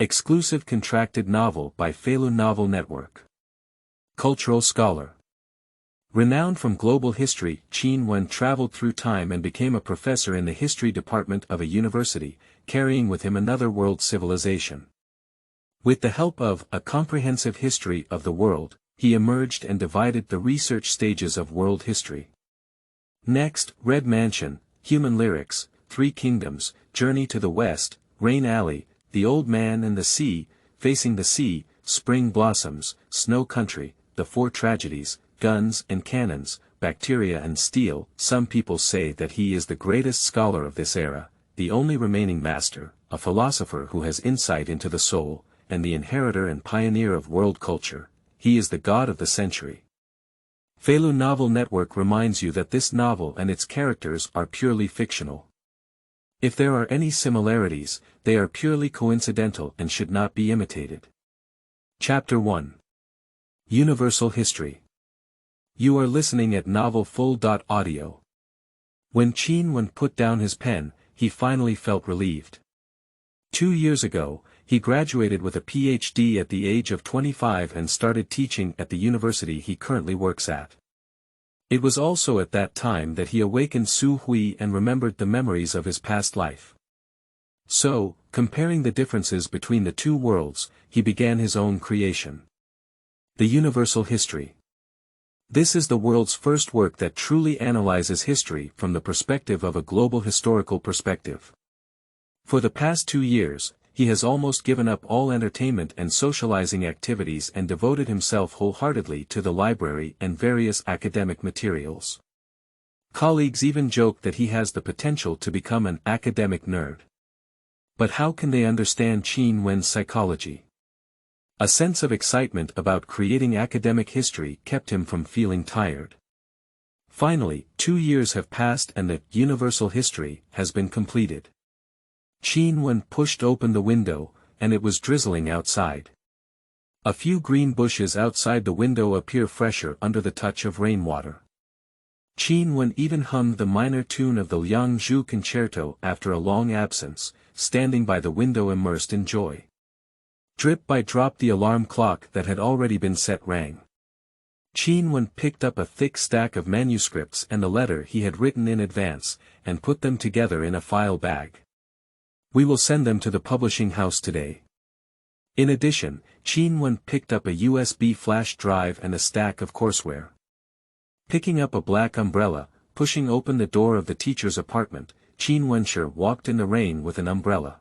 Exclusive contracted novel by Feilu Novel Network. Cultural scholar. Renowned from Global History, Qin Wen traveled through time and became a professor in the history department of a university, carrying with him another world civilization. With the help of a comprehensive history of the world, he emerged and divided the research stages of world history. Next, Red Mansion, Human Lyrics, Three Kingdoms, Journey to the West, Rain Alley, The Old Man and the Sea, Facing the Sea, Spring Blossoms, Snow Country, The Four Tragedies, Guns and Cannons, Bacteria and Steel. Some people say that he is the greatest scholar of this era, the only remaining master, a philosopher who has insight into the soul, and the inheritor and pioneer of world culture. He is the god of the century. Feilu Novel Network reminds you that this novel and its characters are purely fictional. If there are any similarities, they are purely coincidental and should not be imitated. Chapter 1. Universal History. You are listening at novelfull.audio. When Qin Wen put down his pen, he finally felt relieved. 2 years ago, he graduated with a PhD at the age of 25 and started teaching at the university he currently works at. It was also at that time that he awakened Su Hui and remembered the memories of his past life. So, comparing the differences between the two worlds, he began his own creation. The Universal History. This is the world's first work that truly analyzes history from the perspective of a global historical perspective. For the past 2 years, he has almost given up all entertainment and socializing activities and devoted himself wholeheartedly to the library and various academic materials. Colleagues even joke that he has the potential to become an academic nerd. But how can they understand Qin Wen's psychology? A sense of excitement about creating academic history kept him from feeling tired. Finally, 2 years have passed and the universal history has been completed. Qin Wen pushed open the window, and it was drizzling outside. A few green bushes outside the window appear fresher under the touch of rainwater. Qin Wen even hummed the minor tune of the Liang Zhu concerto after a long absence, standing by the window immersed in joy. Drip by drop the alarm clock that had already been set rang. Qin Wen picked up a thick stack of manuscripts and the letter he had written in advance, and put them together in a file bag. We will send them to the publishing house today. In addition, Qin Wen picked up a USB flash drive and a stack of courseware. Picking up a black umbrella, pushing open the door of the teacher's apartment, Qin Wenshi walked in the rain with an umbrella.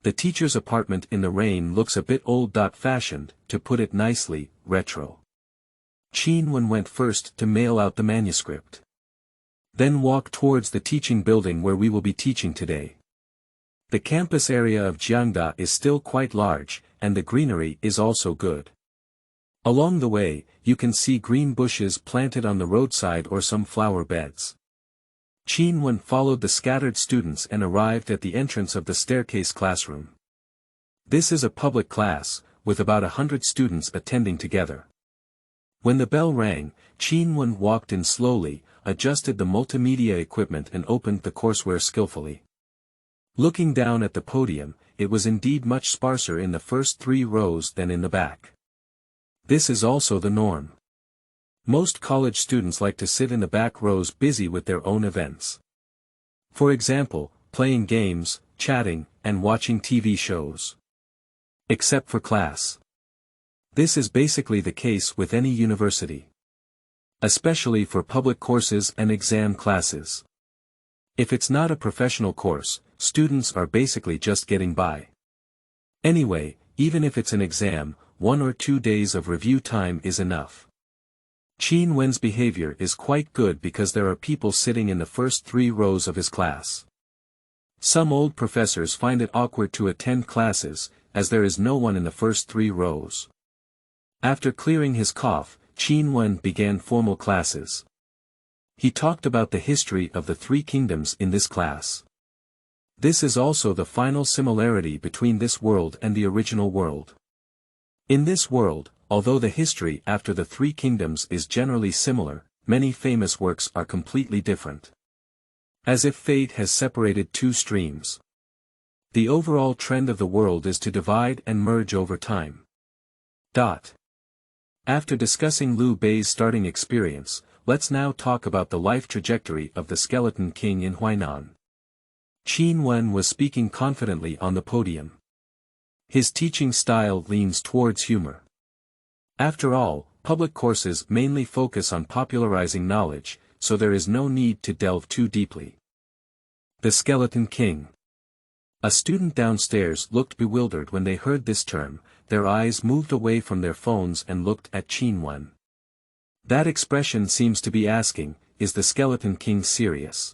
The teacher's apartment in the rain looks a bit old-fashioned, to put it nicely, retro. Qin Wen went first to mail out the manuscript. Then walk towards the teaching building where we will be teaching today. The campus area of Jiangda is still quite large, and the greenery is also good. Along the way, you can see green bushes planted on the roadside or some flower beds. Qin Wen followed the scattered students and arrived at the entrance of the staircase classroom. This is a public class, with about 100 students attending together. When the bell rang, Qin Wen walked in slowly, adjusted the multimedia equipment and opened the courseware skillfully. Looking down at the podium, it was indeed much sparser in the first 3 rows than in the back. This is also the norm. Most college students like to sit in the back rows busy with their own events. For example, playing games, chatting, and watching TV shows. Except for class. This is basically the case with any university. Especially for public courses and exam classes. If it's not a professional course, students are basically just getting by. Anyway, even if it's an exam, 1 or 2 days of review time is enough. Qin Wen's behavior is quite good because there are people sitting in the first 3 rows of his class. Some old professors find it awkward to attend classes, as there is no one in the first 3 rows. After clearing his cough, Qin Wen began formal classes. He talked about the history of the 3 kingdoms in this class. This is also the final similarity between this world and the original world. In this world, although the history after the 3 kingdoms is generally similar, many famous works are completely different. As if fate has separated 2 streams. The overall trend of the world is to divide and merge over time. After discussing Liu Bei's starting experience, let's now talk about the life trajectory of the Skeleton King in Huainan. Qin Wen was speaking confidently on the podium. His teaching style leans towards humor. After all, public courses mainly focus on popularizing knowledge, so there is no need to delve too deeply. The Skeleton King. A student downstairs looked bewildered when they heard this term. Their eyes moved away from their phones and looked at Qin Wen. That expression seems to be asking, is the Skeleton King serious?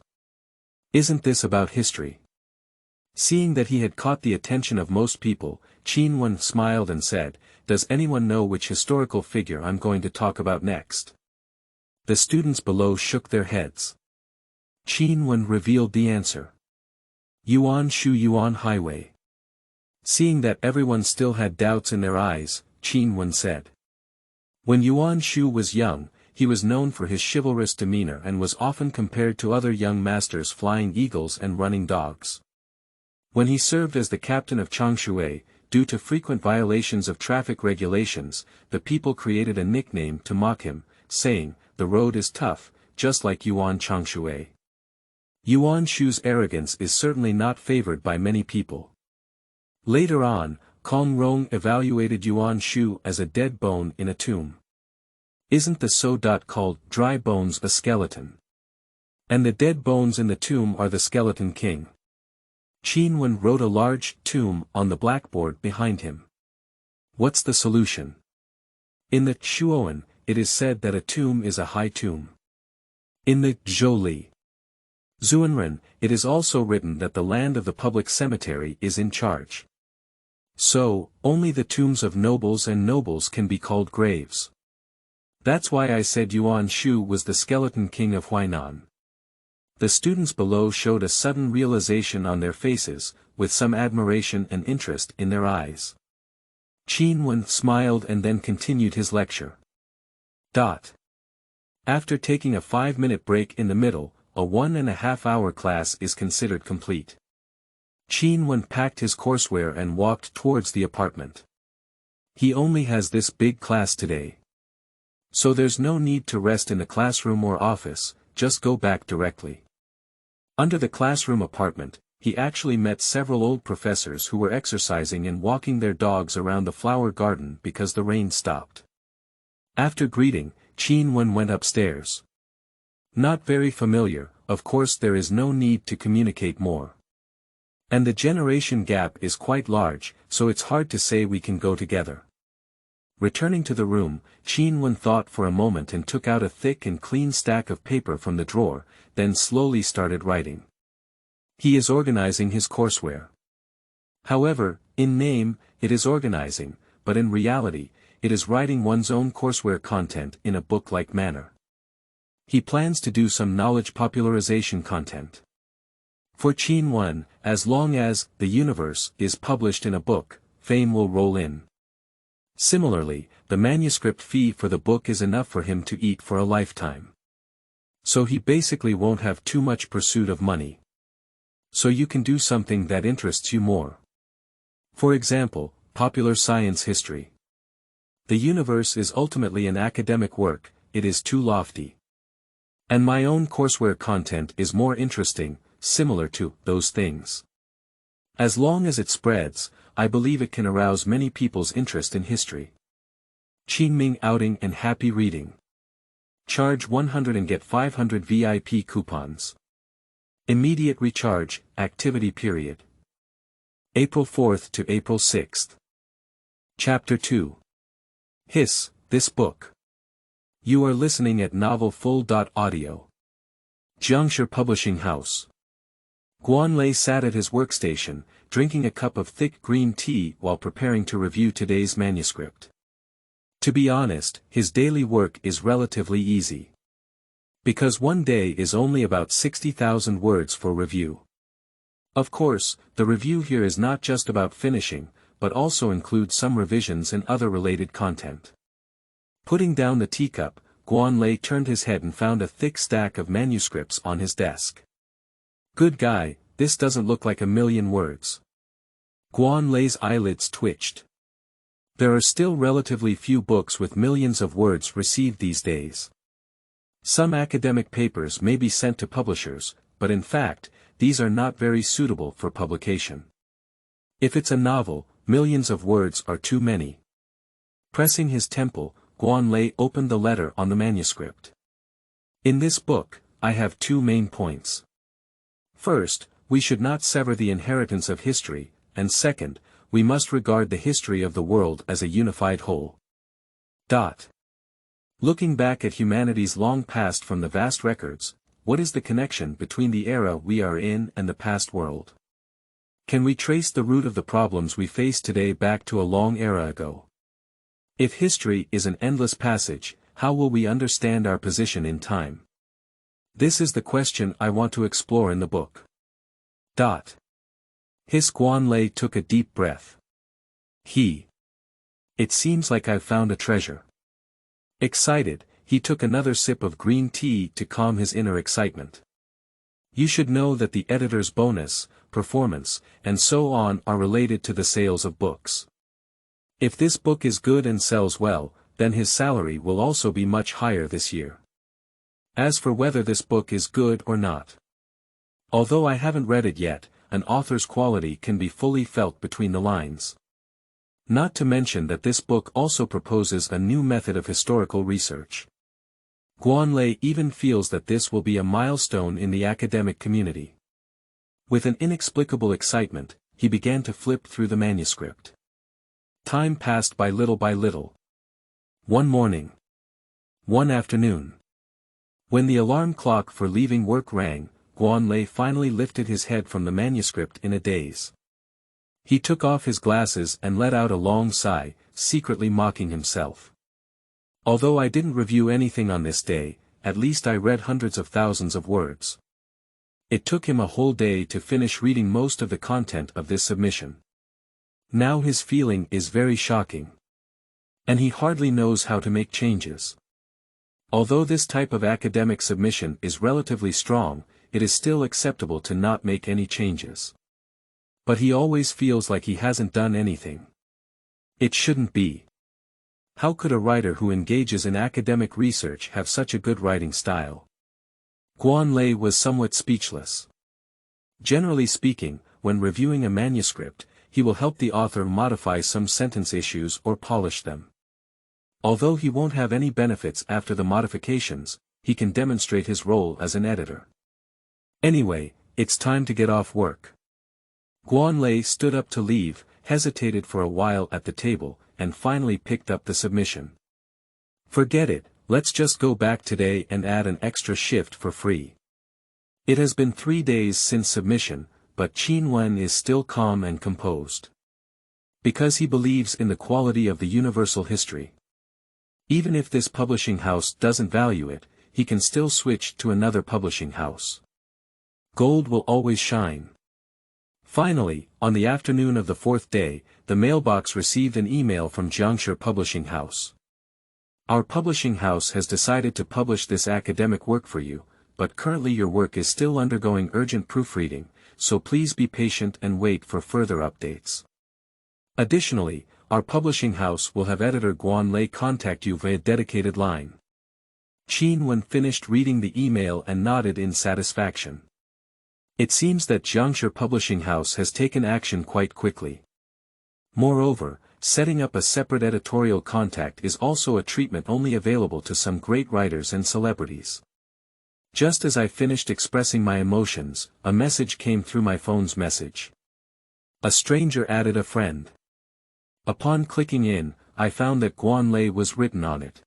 Isn't this about history? Seeing that he had caught the attention of most people, Qin Wen smiled and said, "Does anyone know which historical figure I'm going to talk about next?" The students below shook their heads. Qin Wen revealed the answer. Yuan Shu Yuan Highway. Seeing that everyone still had doubts in their eyes, Qin Wen said. When Yuan Shu was young, he was known for his chivalrous demeanor and was often compared to other young masters flying eagles and running dogs. When he served as the captain of Changshui, due to frequent violations of traffic regulations, the people created a nickname to mock him, saying, "The road is tough, just like Yuan Changshui." Yuan Shu's arrogance is certainly not favored by many people. Later on, Kong Rong evaluated Yuan Shu as a dead bone in a tomb. Isn't the so called dry bones a skeleton? And the dead bones in the tomb are the Skeleton King. Qin Wen wrote a large tomb on the blackboard behind him. What's the solution? In the Shuoan, it is said that a tomb is a high tomb. In the Zhou Zhuanren, it is also written that the land of the public cemetery is in charge. So, only the tombs of nobles and nobles can be called graves. That's why I said Yuan Shu was the Skeleton King of Huainan. The students below showed a sudden realization on their faces, with some admiration and interest in their eyes. Qin Wen smiled and then continued his lecture. After taking a 5-minute break in the middle, a 1.5-hour class is considered complete. Qin Wen packed his courseware and walked towards the apartment. He only has this big class today. So there's no need to rest in the classroom or office, just go back directly. Under the classroom apartment, he actually met several old professors who were exercising and walking their dogs around the flower garden because the rain stopped. After greeting, Qin Wen went upstairs. Not very familiar, of course there is no need to communicate more. And the generation gap is quite large, so it's hard to say we can go together. Returning to the room, Qin Wen thought for a moment and took out a thick and clean stack of paper from the drawer, then slowly started writing. He is organizing his courseware. However, in name, it is organizing, but in reality, it is writing one's own courseware content in a book-like manner. He plans to do some knowledge popularization content. For Qin Wen, as long as The Universe is published in a book, fame will roll in. Similarly, the manuscript fee for the book is enough for him to eat for a lifetime. So he basically won't have too much pursuit of money. So you can do something that interests you more. For example, popular science history. The Universe is ultimately an academic work, it is too lofty. And my own courseware content is more interesting, similar to those things. As long as it spreads, I believe it can arouse many people's interest in history. Qingming outing and happy reading. Charge 100 and get 500 VIP coupons. Immediate recharge, activity period. April 4th to April 6th. Chapter 2. Hiss, this book. You are listening at novelfull.audio. Jiangshi Publishing House. Guanlei sat at his workstation, drinking a cup of thick green tea while preparing to review today's manuscript. To be honest, his daily work is relatively easy. Because one day is only about 60,000 words for review. Of course, the review here is not just about finishing, but also includes some revisions and other related content. Putting down the teacup, Guanlei turned his head and found a thick stack of manuscripts on his desk. Good guy, this doesn't look like 1,000,000 words. Guan Lei's eyelids twitched. There are still relatively few books with millions of words received these days. Some academic papers may be sent to publishers, but in fact, these are not very suitable for publication. If it's a novel, millions of words are too many. Pressing his temple, Guan Lei opened the letter on the manuscript. In this book, I have two main points. First, we should not sever the inheritance of history, and second, we must regard the history of the world as a unified whole. Looking back at humanity's long past from the vast records, what is the connection between the era we are in and the past world? Can we trace the root of the problems we face today back to a long era ago? If history is an endless passage, how will we understand our position in time? This is the question I want to explore in the book. His Guan Lei took a deep breath. It seems like I've found a treasure. Excited, he took another sip of green tea to calm his inner excitement. You should know that the editor's bonus, performance, and so on are related to the sales of books. If this book is good and sells well, then his salary will also be much higher this year. As for whether this book is good or not. Although I haven't read it yet, an author's quality can be fully felt between the lines. Not to mention that this book also proposes a new method of historical research. Guan Lei even feels that this will be a milestone in the academic community. With an inexplicable excitement, he began to flip through the manuscript. Time passed by little. One morning. One afternoon. When the alarm clock for leaving work rang, Guan Lei finally lifted his head from the manuscript in a daze. He took off his glasses and let out a long sigh, secretly mocking himself. Although I didn't review anything on this day, at least I read hundreds of thousands of words. It took him a whole day to finish reading most of the content of this submission. Now his feeling is very shocking. And he hardly knows how to make changes. Although this type of academic submission is relatively strong, it is still acceptable to not make any changes. But he always feels like he hasn't done anything. It shouldn't be. How could a writer who engages in academic research have such a good writing style? Guan Lei was somewhat speechless. Generally speaking, when reviewing a manuscript, he will help the author modify some sentence issues or polish them. Although he won't have any benefits after the modifications, he can demonstrate his role as an editor. Anyway, it's time to get off work. Guan Lei stood up to leave, hesitated for a while at the table, and finally picked up the submission. Forget it, let's just go back today and add an extra shift for free. It has been 3 days since submission, but Qin Wen is still calm and composed. Because he believes in the quality of the universal history. Even if this publishing house doesn't value it, he can still switch to another publishing house. Gold will always shine. Finally, on the afternoon of the 4th day, the mailbox received an email from Jiangshi Publishing House. Our publishing house has decided to publish this academic work for you, but currently your work is still undergoing urgent proofreading, so please be patient and wait for further updates. Additionally, our publishing house will have editor Guan Lei contact you via dedicated line. Qin Wen finished reading the email and nodded in satisfaction. It seems that Jiangshi Publishing House has taken action quite quickly. Moreover, setting up a separate editorial contact is also a treatment only available to some great writers and celebrities. Just as I finished expressing my emotions, a message came through my phone's message. A stranger added a friend. Upon clicking in, I found that Guan Lei was written on it.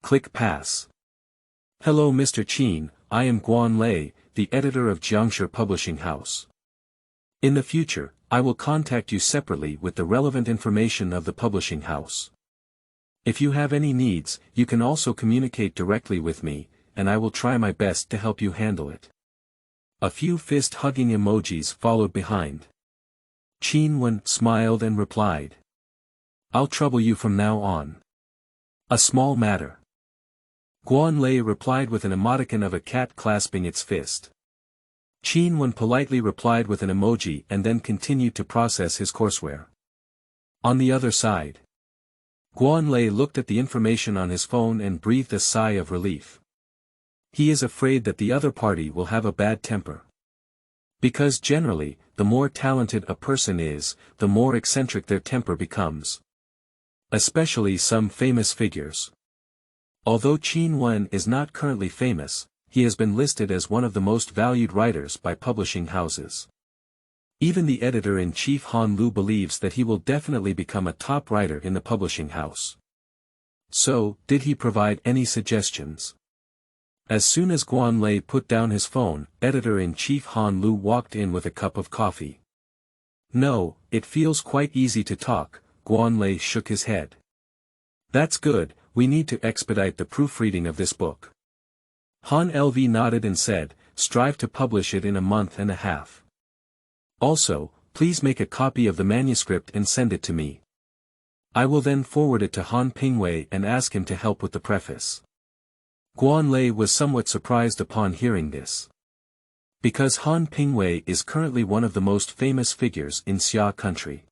Click pass. Hello Mr. Qin, I am Guan Lei, the editor of Jiangshi Publishing House. In the future, I will contact you separately with the relevant information of the publishing house. If you have any needs, you can also communicate directly with me, and I will try my best to help you handle it. A few fist-hugging emojis followed behind. Qin Wen smiled and replied. I'll trouble you from now on. A small matter. Guan Lei replied with an emoticon of a cat clasping its fist. Qin Wen politely replied with an emoji and then continued to process his courseware. On the other side, Guanlei looked at the information on his phone and breathed a sigh of relief. He is afraid that the other party will have a bad temper. Because generally, the more talented a person is, the more eccentric their temper becomes. Especially some famous figures. Although Qin Wen is not currently famous, he has been listed as one of the most valued writers by publishing houses. Even the editor-in-chief Han Lu believes that he will definitely become a top writer in the publishing house. So, did he provide any suggestions? As soon as Guanlei put down his phone, editor-in-chief Han Lu walked in with a cup of coffee. No, it feels quite easy to talk, Guanlei shook his head. That's good, we need to expedite the proofreading of this book. Han Lv nodded and said, strive to publish it in a month and a half. Also, please make a copy of the manuscript and send it to me. I will then forward it to Han Pingwei and ask him to help with the preface. Guanlei was somewhat surprised upon hearing this. Because Han Pingwei is currently one of the most famous figures in Xia country.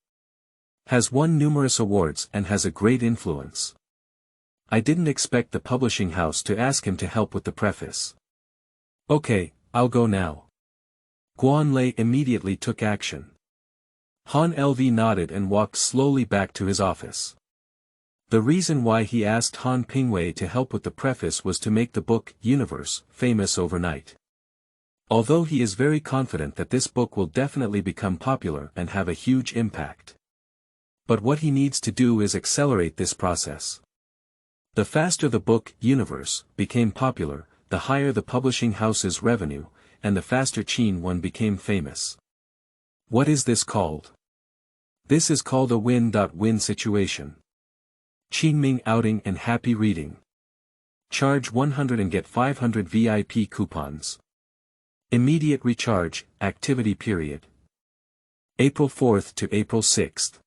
Has won numerous awards and has a great influence. I didn't expect the publishing house to ask him to help with the preface. Okay, I'll go now. Guanlei immediately took action. Han Lv nodded and walked slowly back to his office. The reason why he asked Han Pingwei to help with the preface was to make the book, Universe, famous overnight. Although he is very confident that this book will definitely become popular and have a huge impact. But what he needs to do is accelerate this process. The faster the book, Universe, became popular, the higher the publishing house's revenue, and the faster Qin Wen became famous. What is this called? This is called a win-win situation. Qingming outing and happy reading. Charge 100 and get 500 VIP coupons. Immediate recharge, activity period. April 4th to April 6th.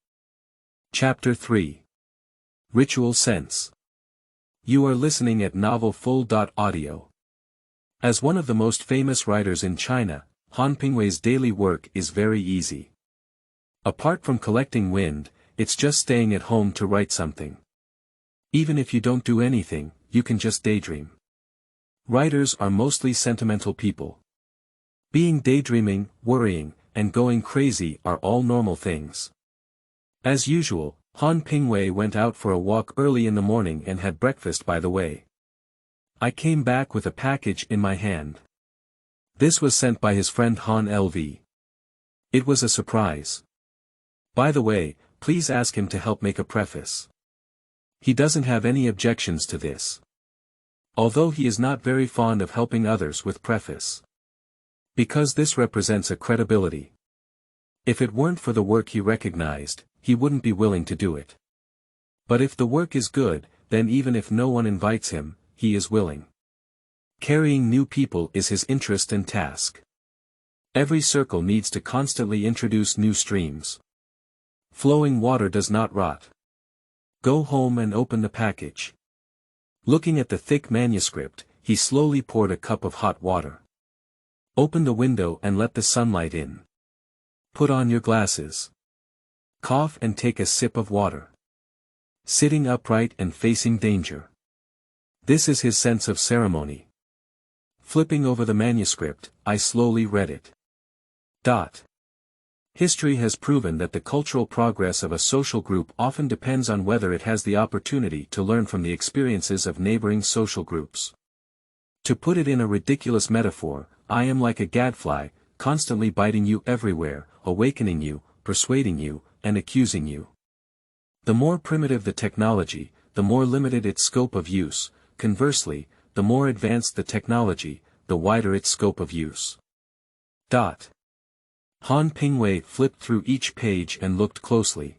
Chapter 3. Ritual Sense. You are listening at Novel Full.audio. As one of the most famous writers in China, Han Pingwei's daily work is very easy. Apart from collecting wind, it's just staying at home to write something. Even if you don't do anything, you can just daydream. Writers are mostly sentimental people. Being daydreaming, worrying, and going crazy are all normal things. As usual, Han Pingwei went out for a walk early in the morning and had breakfast by the way. I came back with a package in my hand. This was sent by his friend Han Lv. It was a surprise. By the way, please ask him to help make a preface. He doesn't have any objections to this. Although he is not very fond of helping others with preface. Because this represents a credibility. If it weren't for the work he recognized, he wouldn't be willing to do it. But if the work is good, then even if no one invites him, he is willing. Carrying new people is his interest and task. Every circle needs to constantly introduce new streams. Flowing water does not rot. Go home and open the package. Looking at the thick manuscript, he slowly poured a cup of hot water. Open the window and let the sunlight in. Put on your glasses. Cough and take a sip of water. Sitting upright and facing danger. This is his sense of ceremony. Flipping over the manuscript, I slowly read it. History has proven that the cultural progress of a social group often depends on whether it has the opportunity to learn from the experiences of neighboring social groups. To put it in a ridiculous metaphor, I am like a gadfly, constantly biting you everywhere, awakening you, persuading you, and accusing you. The more primitive the technology, the more limited its scope of use. Conversely, the more advanced the technology, the wider its scope of use. Han Pingwei flipped through each page and looked closely.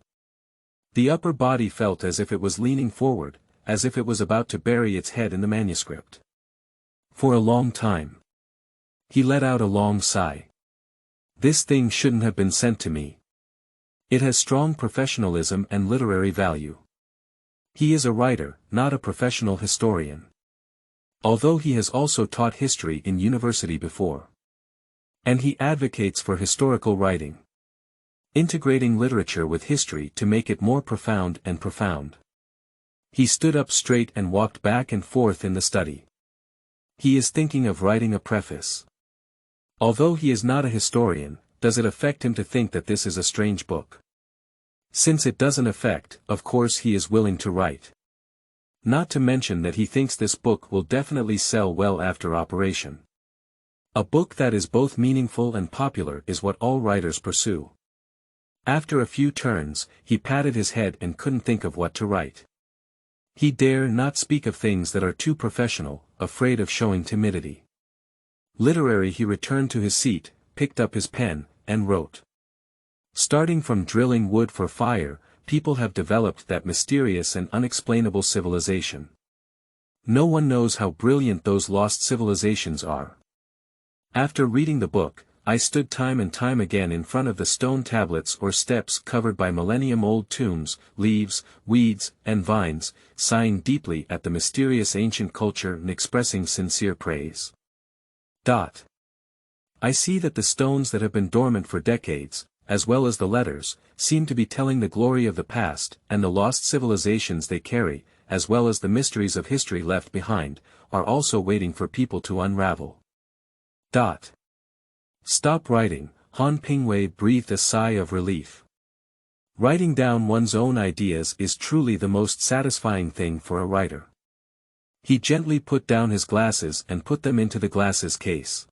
The upper body felt as if it was leaning forward, as if it was about to bury its head in the manuscript. For a long time. He let out a long sigh. This thing shouldn't have been sent to me. It has strong professionalism and literary value. He is a writer, not a professional historian. Although he has also taught history in university before. And he advocates for historical writing, integrating literature with history to make it more profound and profound. He stood up straight and walked back and forth in the study. He is thinking of writing a preface. Although he is not a historian, does it affect him to think that this is a strange book? Since it doesn't affect, of course he is willing to write. Not to mention that he thinks this book will definitely sell well after operation. A book that is both meaningful and popular is what all writers pursue. After a few turns, he patted his head and couldn't think of what to write. He dare not speak of things that are too professional, afraid of showing timidity. Literary, he returned to his seat, picked up his pen, and wrote. Starting from drilling wood for fire, people have developed that mysterious and unexplainable civilization. No one knows how brilliant those lost civilizations are. After reading the book, I stood time and time again in front of the stone tablets or steps covered by millennium-old tombs, leaves, weeds, and vines, sighing deeply at the mysterious ancient culture and expressing sincere praise. I see that the stones that have been dormant for decades, as well as the letters, seem to be telling the glory of the past, and the lost civilizations they carry, as well as the mysteries of history left behind, are also waiting for people to unravel. Stop writing, Han Pingwei breathed a sigh of relief. Writing down one's own ideas is truly the most satisfying thing for a writer. He gently put down his glasses and put them into the glasses case.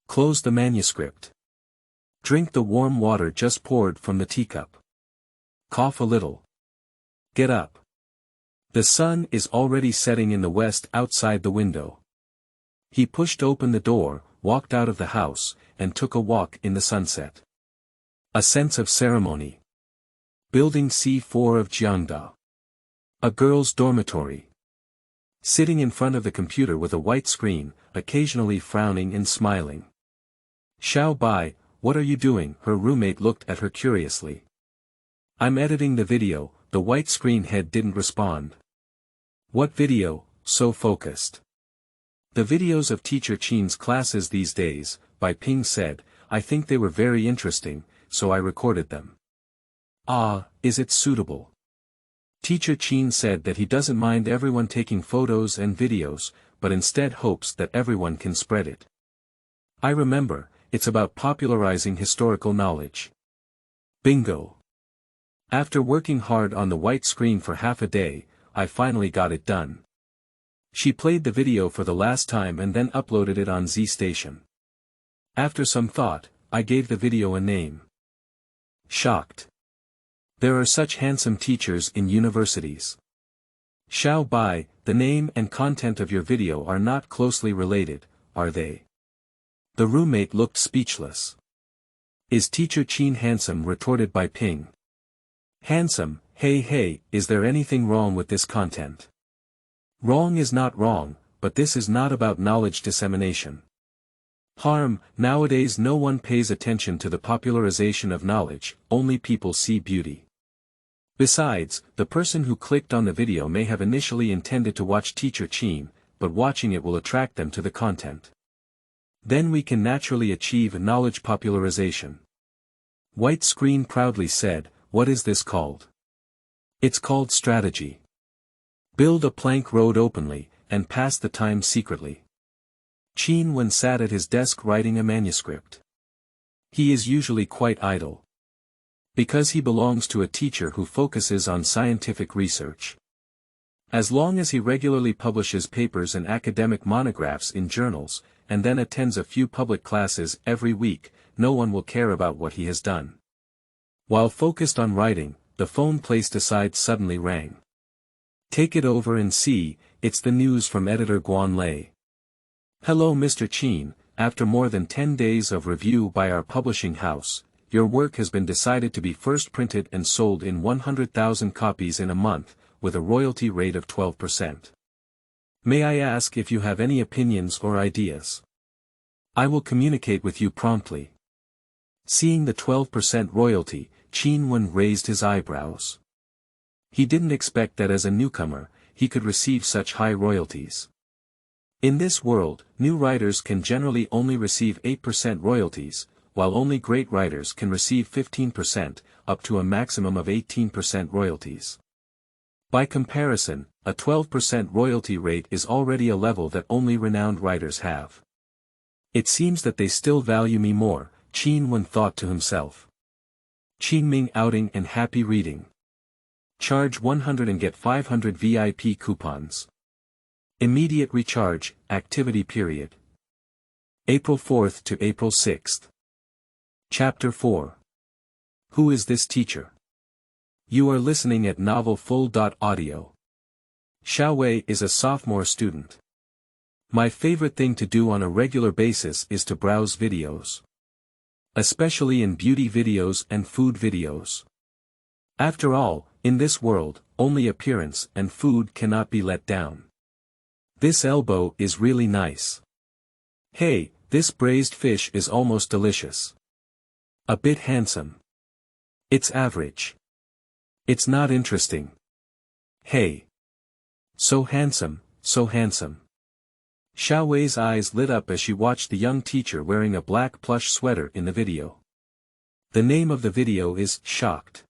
Close the manuscript. Drink the warm water just poured from the teacup. Cough a little. Get up. The sun is already setting in the west outside the window. He pushed open the door, walked out of the house, and took a walk in the sunset. A sense of ceremony. Building C4 of Jiangda. A girl's dormitory. Sitting in front of the computer with a white screen, occasionally frowning and smiling. Xiao Bai, what are you doing? Her roommate looked at her curiously. I'm editing the video. The white screen head didn't respond. What video? So focused. The videos of Teacher Qin's classes these days, Bai Ping said, I think they were very interesting, so I recorded them. Ah, is it suitable? Teacher Qin said that he doesn't mind everyone taking photos and videos, but instead hopes that everyone can spread it. I remember, it's about popularizing historical knowledge. Bingo. After working hard on the white screen for half a day, I finally got it done. She played the video for the last time and then uploaded it on Z Station. After some thought, I gave the video a name. Shocked. There are such handsome teachers in universities. Xiao Bai, the name and content of your video are not closely related, are they? The roommate looked speechless. Is Teacher Qin handsome? Retorted Bai Ping. Handsome, hey, is there anything wrong with this content? Wrong is not wrong, but this is not about knowledge dissemination. Harm, nowadays no one pays attention to the popularization of knowledge, only people see beauty. Besides, the person who clicked on the video may have initially intended to watch Teacher Qin, but watching it will attract them to the content. Then we can naturally achieve knowledge popularization. White Screen proudly said, what is this called? It's called strategy. Build a plank road openly, and pass the time secretly. Qin Wen sat at his desk writing a manuscript. He is usually quite idle. Because he belongs to a teacher who focuses on scientific research. As long as he regularly publishes papers and academic monographs in journals, and then attends a few public classes every week, no one will care about what he has done. While focused on writing, the phone placed aside suddenly rang. Take it over and see, it's the news from editor Guan Lei. Hello Mr. Qin, after more than 10 days of review by our publishing house, your work has been decided to be first printed and sold in 100,000 copies in a month, with a royalty rate of 12%. May I ask if you have any opinions or ideas? I will communicate with you promptly. Seeing the 12% royalty, Qin Wen raised his eyebrows. He didn't expect that as a newcomer, he could receive such high royalties. In this world, new writers can generally only receive 8% royalties, while only great writers can receive 15%, up to a maximum of 18% royalties. By comparison, a 12% royalty rate is already a level that only renowned writers have. It seems that they still value me more, Qin Wen thought to himself. Qingming outing and happy reading. Charge 100 and get 500 VIP coupons. Immediate recharge, activity period. April 4th to April 6th. Chapter 4. Who is this teacher? You are listening at Novel Full.audio. Xiao Wei is a sophomore student. My favorite thing to do on a regular basis is to browse videos. Especially in beauty videos and food videos. After all, in this world, only appearance and food cannot be let down. This elbow is really nice. Hey, this braised fish is almost delicious. A bit handsome. It's average. It's not interesting. Hey. So handsome, so handsome. Xiao Wei's eyes lit up as she watched the young teacher wearing a black plush sweater in the video. The name of the video is Shocked.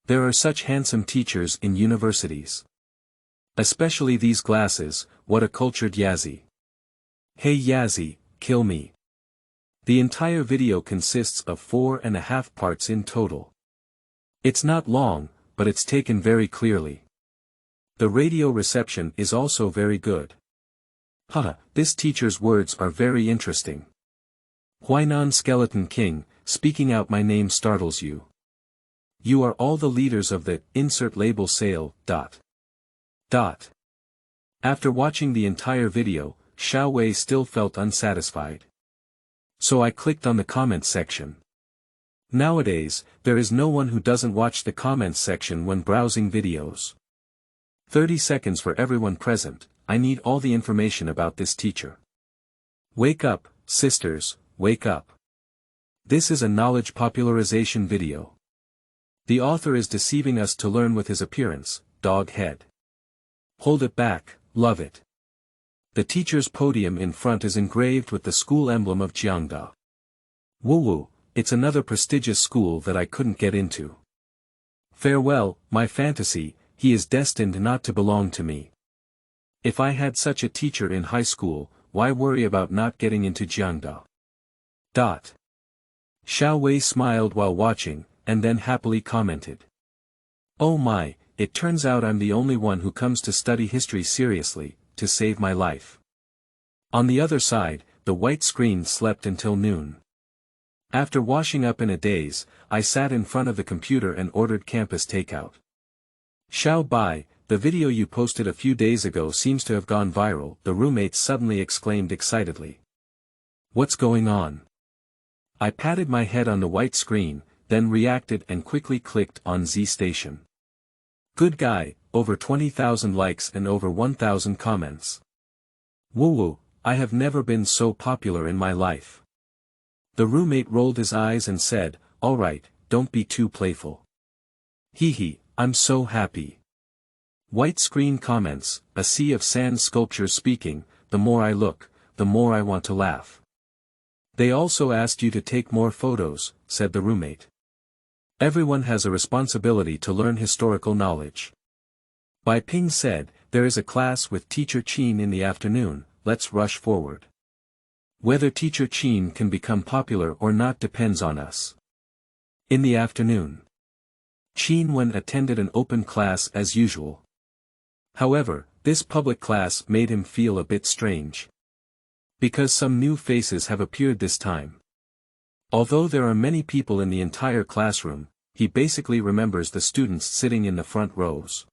There are such handsome teachers in universities. Especially these glasses, what a cultured Yazzie. Hey Yazzie, kill me. The entire video consists of 4.5 parts in total. It's not long, but it's taken very clearly. The radio reception is also very good. Haha, this teacher's words are very interesting. Huainan Skeleton King, speaking out my name startles you. You are all the leaders of the insert label sale. After watching the entire video, Xiao Wei still felt unsatisfied. So I clicked on the comments section. Nowadays, there is no one who doesn't watch the comments section when browsing videos. 30 seconds for everyone present, I need all the information about this teacher. Wake up, sisters, wake up. This is a knowledge popularization video. The author is deceiving us to learn with his appearance, dog head. Hold it back, love it. The teacher's podium in front is engraved with the school emblem of Jiangda. Woo-woo, it's another prestigious school that I couldn't get into. Farewell, my fantasy, he is destined not to belong to me. If I had such a teacher in high school, why worry about not getting into Jiangda? Xiao Wei smiled while watching, and then happily commented. Oh my, it turns out I'm the only one who comes to study history seriously, to save my life. On the other side, the white screen slept until noon. After washing up in a daze, I sat in front of the computer and ordered campus takeout. Xiao Bai, the video you posted a few days ago seems to have gone viral, the roommate suddenly exclaimed excitedly. What's going on? I patted my head on the white screen, then reacted and quickly clicked on Z Station. Good guy, over 20,000 likes and over 1,000 comments. Woo-woo, I have never been so popular in my life. The roommate rolled his eyes and said, alright, don't be too playful. Hee, I'm so happy. White screen comments, a sea of sand sculptures speaking, the more I look, the more I want to laugh. They also asked you to take more photos, said the roommate. Everyone has a responsibility to learn historical knowledge. Bai Ping said, there is a class with Teacher Qin in the afternoon, let's rush forward. Whether Teacher Qin can become popular or not depends on us. In the afternoon, Qin Wen attended an open class as usual. However, this public class made him feel a bit strange. Because some new faces have appeared this time. Although there are many people in the entire classroom, he basically remembers the students sitting in the front rows.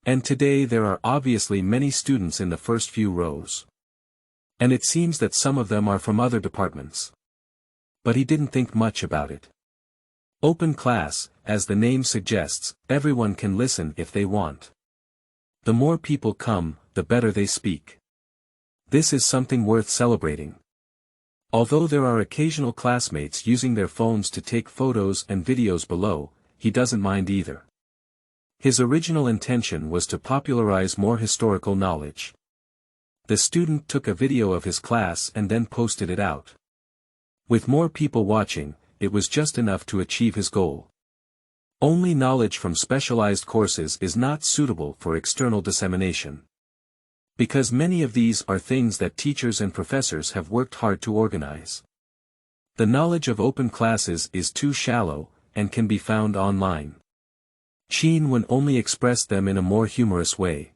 And today there are obviously many students in the first few rows. And it seems that some of them are from other departments. But he didn't think much about it. Open class, as the name suggests, everyone can listen if they want. The more people come, the better they speak. This is something worth celebrating. Although there are occasional classmates using their phones to take photos and videos below, he doesn't mind either. His original intention was to popularize more historical knowledge. The student took a video of his class and then posted it out. With more people watching, it was just enough to achieve his goal. Only knowledge from specialized courses is not suitable for external dissemination. Because many of these are things that teachers and professors have worked hard to organize. The knowledge of open classes is too shallow, and can be found online. Qin Wen only expressed them in a more humorous way.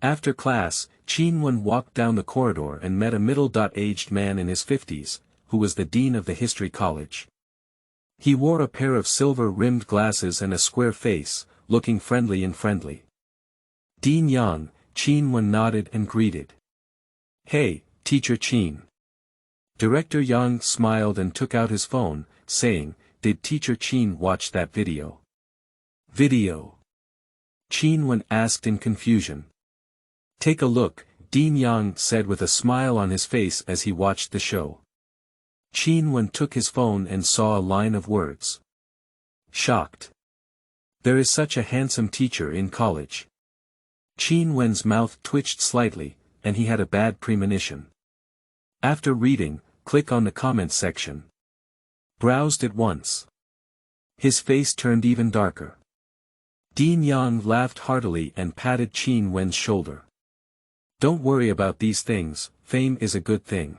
After class, Qin Wen walked down the corridor and met a middle-aged man in his 50s, who was the dean of the history college. He wore a pair of silver-rimmed glasses and a square face, looking friendly and friendly. Dean Yang, Qin Wen nodded and greeted. "Hey, Teacher Qin." Director Yang smiled and took out his phone, saying, "Did Teacher Qin watch that video?" "Video?" Qin Wen asked in confusion. "Take a look," Dean Yang said with a smile on his face as he watched the show. Qin Wen took his phone and saw a line of words. Shocked. There is such a handsome teacher in college. Qin Wen's mouth twitched slightly, and he had a bad premonition. After reading, click on the comments section. Browsed it once. His face turned even darker. Dean Yang laughed heartily and patted Qin Wen's shoulder. "Don't worry about these things, fame is a good thing."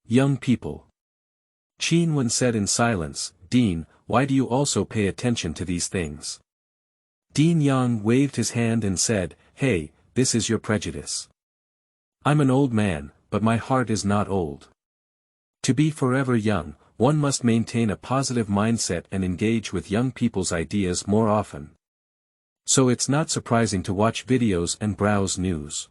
"Young people," Qin Wen said in silence, "Dean, why do you also pay attention to these things?" Dean Yang waved his hand and said, "Hey, this is your prejudice. I'm an old man, but my heart is not old. To be forever young, one must maintain a positive mindset and engage with young people's ideas more often. So it's not surprising to watch videos and browse news."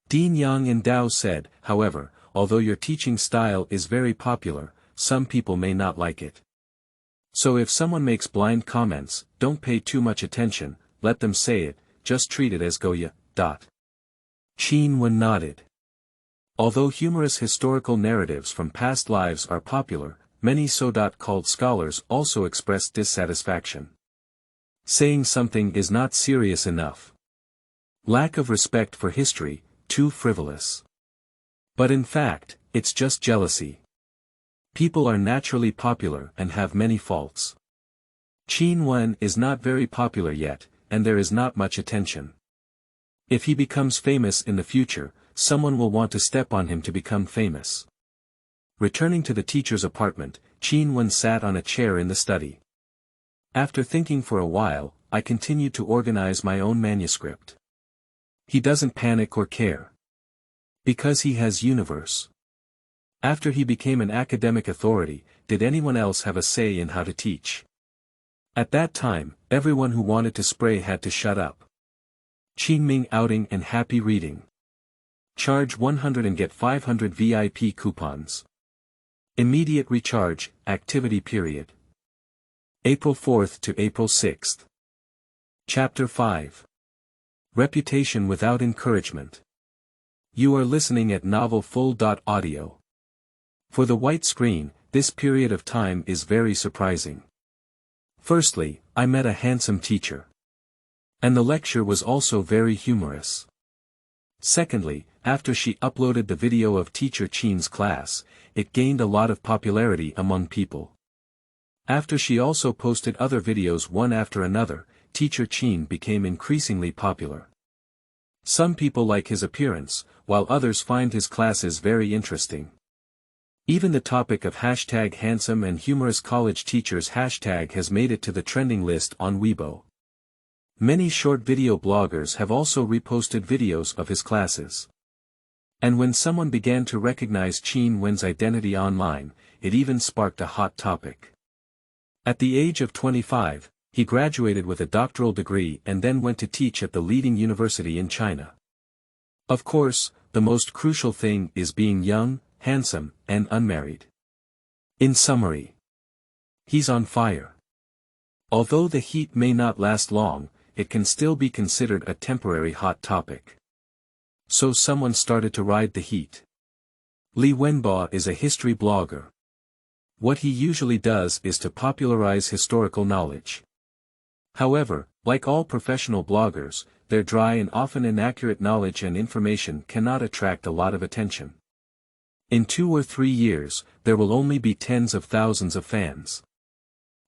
Dean Yang in Dao said, "However, although your teaching style is very popular, some people may not like it. So if someone makes blind comments, don't pay too much attention, let them say it, just treat it as Goya. Qin Wen nodded. Although humorous historical narratives from past lives are popular, many so-called scholars also express dissatisfaction. Saying something is not serious enough. Lack of respect for history, too frivolous. But in fact, it's just jealousy. People are naturally popular and have many faults. Qin Wen is not very popular yet, and there is not much attention. If he becomes famous in the future, someone will want to step on him to become famous. Returning to the teacher's apartment, Qin Wen sat on a chair in the study. After thinking for a while, I continued to organize my own manuscript. He doesn't panic or care. Because he has universe. After he became an academic authority, did anyone else have a say in how to teach? At that time, everyone who wanted to spray had to shut up. Qingming outing and happy reading. Charge 100 and get 500 VIP coupons. Immediate recharge, activity period. April 4th to April 6th. Chapter 5. Reputation without encouragement. You are listening at novelfull.audio. For the white screen, this period of time is very surprising. Firstly, I met a handsome teacher. And the lecture was also very humorous. Secondly, after she uploaded the video of Teacher Qin's class, it gained a lot of popularity among people. After she also posted other videos one after another, Teacher Qin became increasingly popular. Some people like his appearance, while others find his classes very interesting. Even the topic of #handsome and humorous college teachers hashtag has made it to the trending list on Weibo. Many short video bloggers have also reposted videos of his classes. And when someone began to recognize Qin Wen's identity online, it even sparked a hot topic. At the age of 25, he graduated with a doctoral degree and then went to teach at the leading university in China. Of course, the most crucial thing is being young, handsome, and unmarried. In summary, he's on fire. Although the heat may not last long, it can still be considered a temporary hot topic. So someone started to ride the heat. Li Wenbo is a history blogger. What he usually does is to popularize historical knowledge. However, like all professional bloggers, their dry and often inaccurate knowledge and information cannot attract a lot of attention. In 2 or 3 years, there will only be tens of thousands of fans.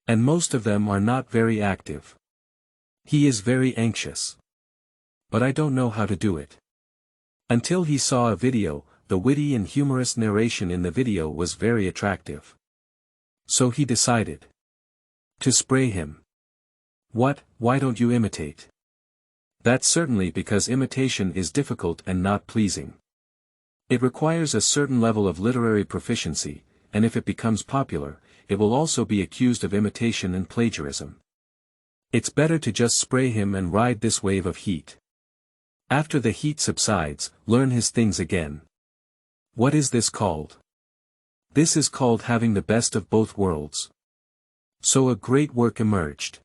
And most of them are not very active. He is very anxious. But I don't know how to do it. Until he saw a video, the witty and humorous narration in the video was very attractive. So he decided to spray him. What, why don't you imitate? That's certainly because imitation is difficult and not pleasing. It requires a certain level of literary proficiency, and if it becomes popular, it will also be accused of imitation and plagiarism. It's better to just spray him and ride this wave of heat. After the heat subsides, learn his things again. What is this called? This is called having the best of both worlds. So a great work emerged.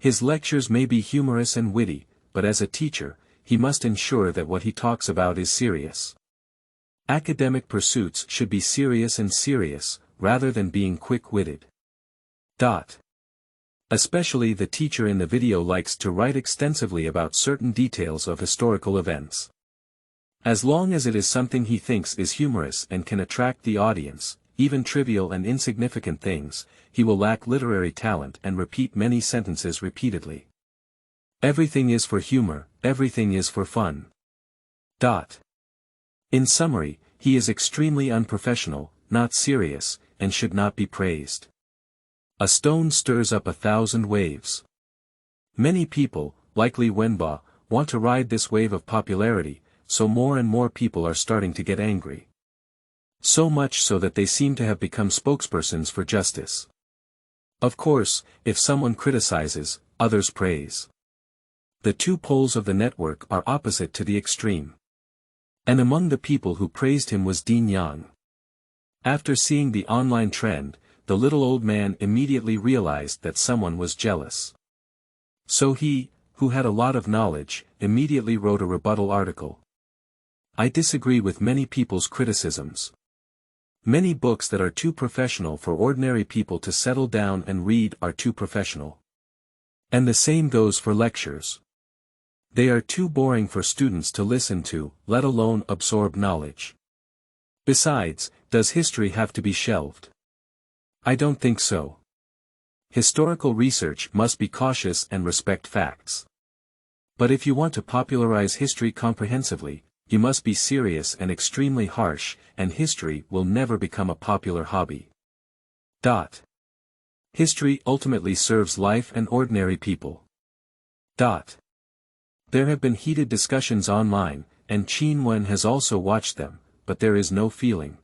His lectures may be humorous and witty, but as a teacher, he must ensure that what he talks about is serious. Academic pursuits should be serious and serious, rather than being quick-witted. Especially the teacher in the video likes to write extensively about certain details of historical events. As long as it is something he thinks is humorous and can attract the audience, even trivial and insignificant things, he will lack literary talent and repeat many sentences repeatedly. Everything is for humor, everything is for fun. In summary, he is extremely unprofessional, not serious, and should not be praised. A stone stirs up 1,000 waves. Many people, like Li Wenba, want to ride this wave of popularity, so more and more people are starting to get angry. So much so that they seem to have become spokespersons for justice. Of course, if someone criticizes, others praise. The two poles of the network are opposite to the extreme. And among the people who praised him was Dean Yang. After seeing the online trend, the little old man immediately realized that someone was jealous. So he, who had a lot of knowledge, immediately wrote a rebuttal article. I disagree with many people's criticisms. Many books that are too professional for ordinary people to settle down and read are too professional. And the same goes for lectures. They are too boring for students to listen to, let alone absorb knowledge. Besides, does history have to be shelved? I don't think so. Historical research must be cautious and respect facts. But if you want to popularize history comprehensively, you must be serious and extremely harsh, and history will never become a popular hobby. History ultimately serves life and ordinary people. There have been heated discussions online, and Qin Wen has also watched them, but there is no feeling.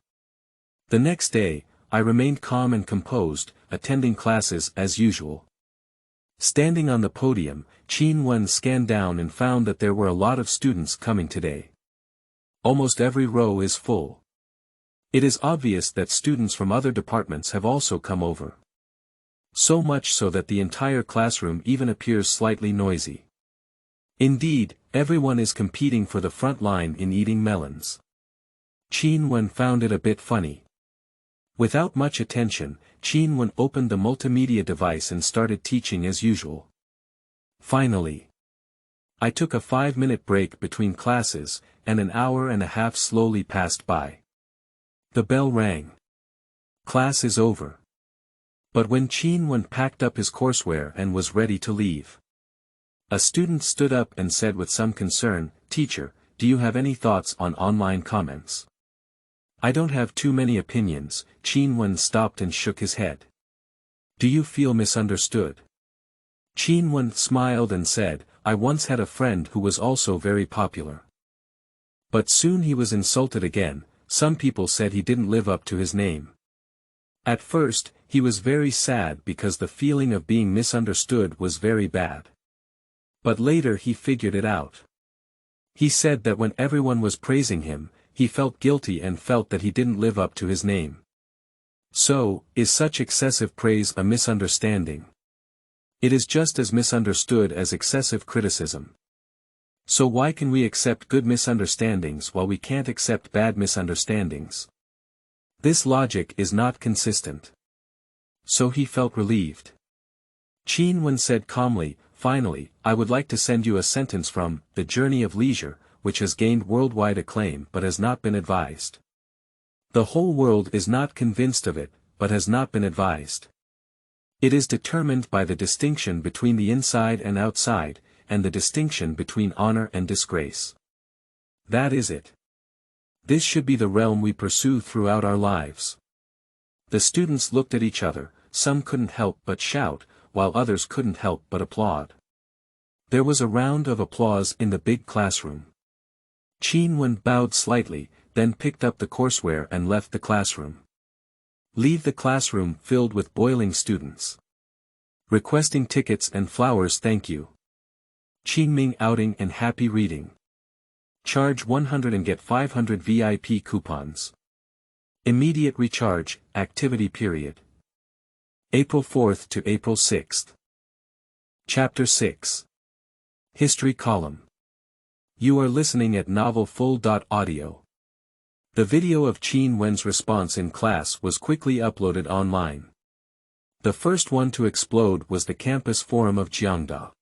The next day, I remained calm and composed, attending classes as usual. Standing on the podium, Qin Wen scanned down and found that there were a lot of students coming today. Almost every row is full. It is obvious that students from other departments have also come over. So much so that the entire classroom even appears slightly noisy. Indeed, everyone is competing for the front line in eating melons. Qin Wen found it a bit funny. Without much attention, Qin Wen opened the multimedia device and started teaching as usual. Finally, I took a 5-minute break between classes, and an hour and a half slowly passed by. The bell rang. Class is over. But when Qin Wen packed up his courseware and was ready to leave, a student stood up and said with some concern, "Teacher, do you have any thoughts on online comments?" "I don't have too many opinions." Qin Wen stopped and shook his head. "Do you feel misunderstood?" Qin Wen smiled and said, "I once had a friend who was also very popular. But soon he was insulted again. Some people said he didn't live up to his name." At first, he was very sad because the feeling of being misunderstood was very bad. But later he figured it out. He said that when everyone was praising him, he felt guilty and felt that he didn't live up to his name. So, is such excessive praise a misunderstanding? It is just as misunderstood as excessive criticism. So why can we accept good misunderstandings while we can't accept bad misunderstandings? This logic is not consistent. So he felt relieved. Qin Wen said calmly, "Finally, I would like to send you a sentence from The Journey of Leisure, which has gained worldwide acclaim but has not been advised. The whole world is not convinced of it, but has not been advised. It is determined by the distinction between the inside and outside, and the distinction between honor and disgrace. That is it. This should be the realm we pursue throughout our lives." The students looked at each other, some couldn't help but shout, while others couldn't help but applaud. There was a round of applause in the big classroom. Qin Wen bowed slightly, then picked up the courseware and left the classroom. Leave the classroom filled with boiling students. Requesting tickets and flowers, thank you. Qingming outing and happy reading. Charge 100 and get 500 VIP coupons. Immediate recharge, activity period. April 4th to April 6th. Chapter 6. History Column. You are listening at novelfull.audio. The video of Qin Wen's response in class was quickly uploaded online. The first one to explode was the campus forum of Jiangda.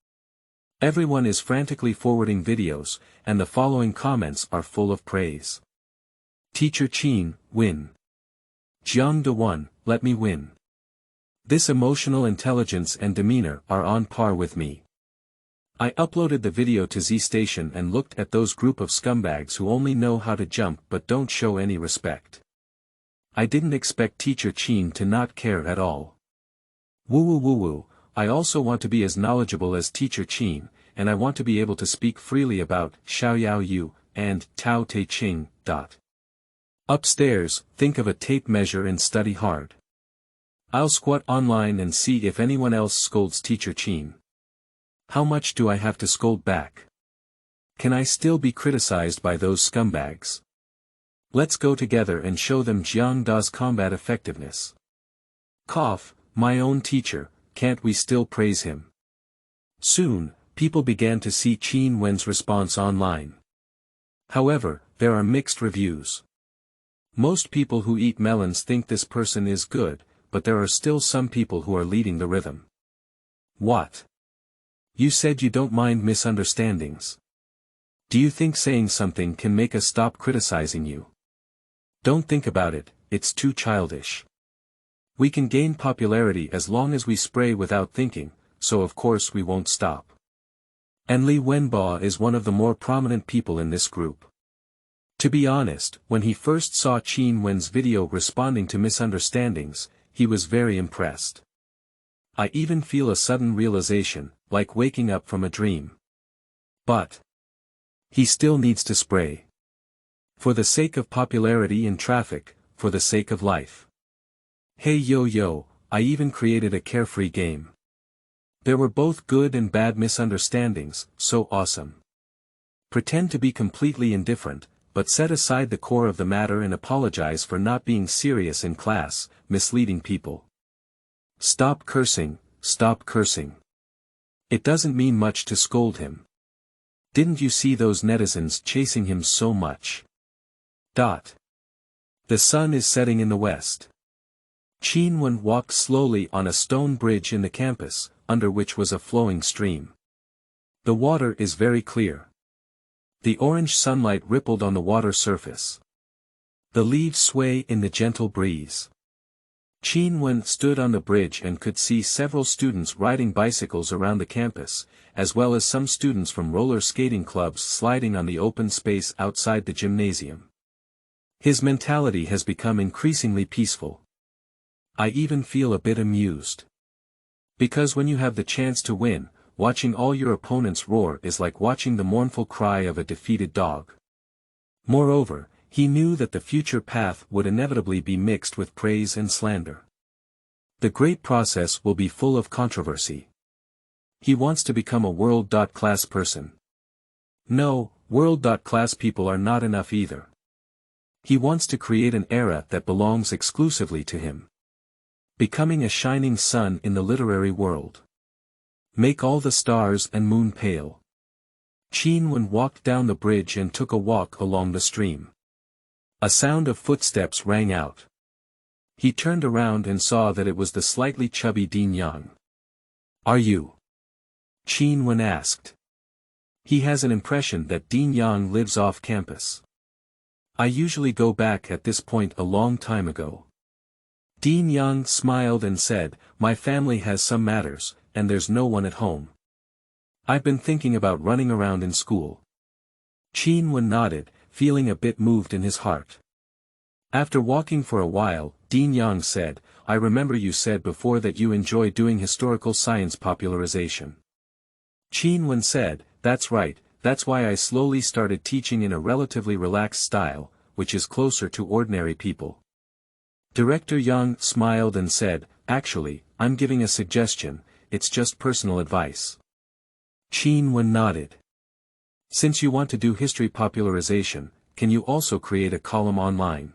Everyone is frantically forwarding videos, and the following comments are full of praise. Teacher Qin, win. Jiangda won, let me win. This emotional intelligence and demeanor are on par with me. I uploaded the video to Z Station and looked at those group of scumbags who only know how to jump but don't show any respect. I didn't expect Teacher Qin to not care at all. Woo woo woo woo, I also want to be as knowledgeable as Teacher Qin, and I want to be able to speak freely about Xiaoyao Yu and Tao Te Ching. Upstairs, think of a tape measure and study hard. I'll squat online and see if anyone else scolds Teacher Qin. How much do I have to scold back? Can I still be criticized by those scumbags? Let's go together and show them Jiangda's combat effectiveness. Cough, my own teacher, can't we still praise him? Soon, people began to see Qin Wen's response online. However, there are mixed reviews. Most people who eat melons think this person is good, but there are still some people who are leading the rhythm. What? You said you don't mind misunderstandings. Do you think saying something can make us stop criticizing you? Don't think about it, it's too childish. We can gain popularity as long as we spray without thinking, so of course we won't stop. And Li Wenbo is one of the more prominent people in this group. To be honest, when he first saw Qin Wen's video responding to misunderstandings, he was very impressed. I even feel a sudden realization, like waking up from a dream. But he still needs to spray. For the sake of popularity in traffic, for the sake of life. Hey yo yo, I even created a carefree game. There were both good and bad misunderstandings, so awesome. Pretend to be completely indifferent, but set aside the core of the matter and apologize for not being serious in class, misleading people. Stop cursing, stop cursing. It doesn't mean much to scold him. Didn't you see those netizens chasing him so much? The sun is setting in the west. Qin Wen walked slowly on a stone bridge in the campus, under which was a flowing stream. The water is very clear. The orange sunlight rippled on the water surface. The leaves sway in the gentle breeze. Qin Wen stood on the bridge and could see several students riding bicycles around the campus, as well as some students from roller skating clubs sliding on the open space outside the gymnasium. His mentality has become increasingly peaceful. I even feel a bit amused. Because when you have the chance to win, watching all your opponents roar is like watching the mournful cry of a defeated dog. Moreover, he knew that the future path would inevitably be mixed with praise and slander. The great process will be full of controversy. He wants to become a world-class person. No, world-class people are not enough either. He wants to create an era that belongs exclusively to him. Becoming a shining sun in the literary world. Make all the stars and moon pale. Qin Wen walked down the bridge and took a walk along the stream. A sound of footsteps rang out. He turned around and saw that it was the slightly chubby Dean Yang. Are you? Qin Wen asked. He has an impression that Dean Yang lives off campus. I usually go back at this point a long time ago. Dean Yang smiled and said, my family has some matters, and there's no one at home. I've been thinking about running around in school. Qin Wen nodded, feeling a bit moved in his heart. After walking for a while, Dean Yang said, I remember you said before that you enjoy doing historical science popularization. Qin Wen said, that's right, that's why I slowly started teaching in a relatively relaxed style, which is closer to ordinary people. Director Yang smiled and said, actually, I'm giving a suggestion, it's just personal advice. Qin Wen nodded. Since you want to do history popularization, can you also create a column online?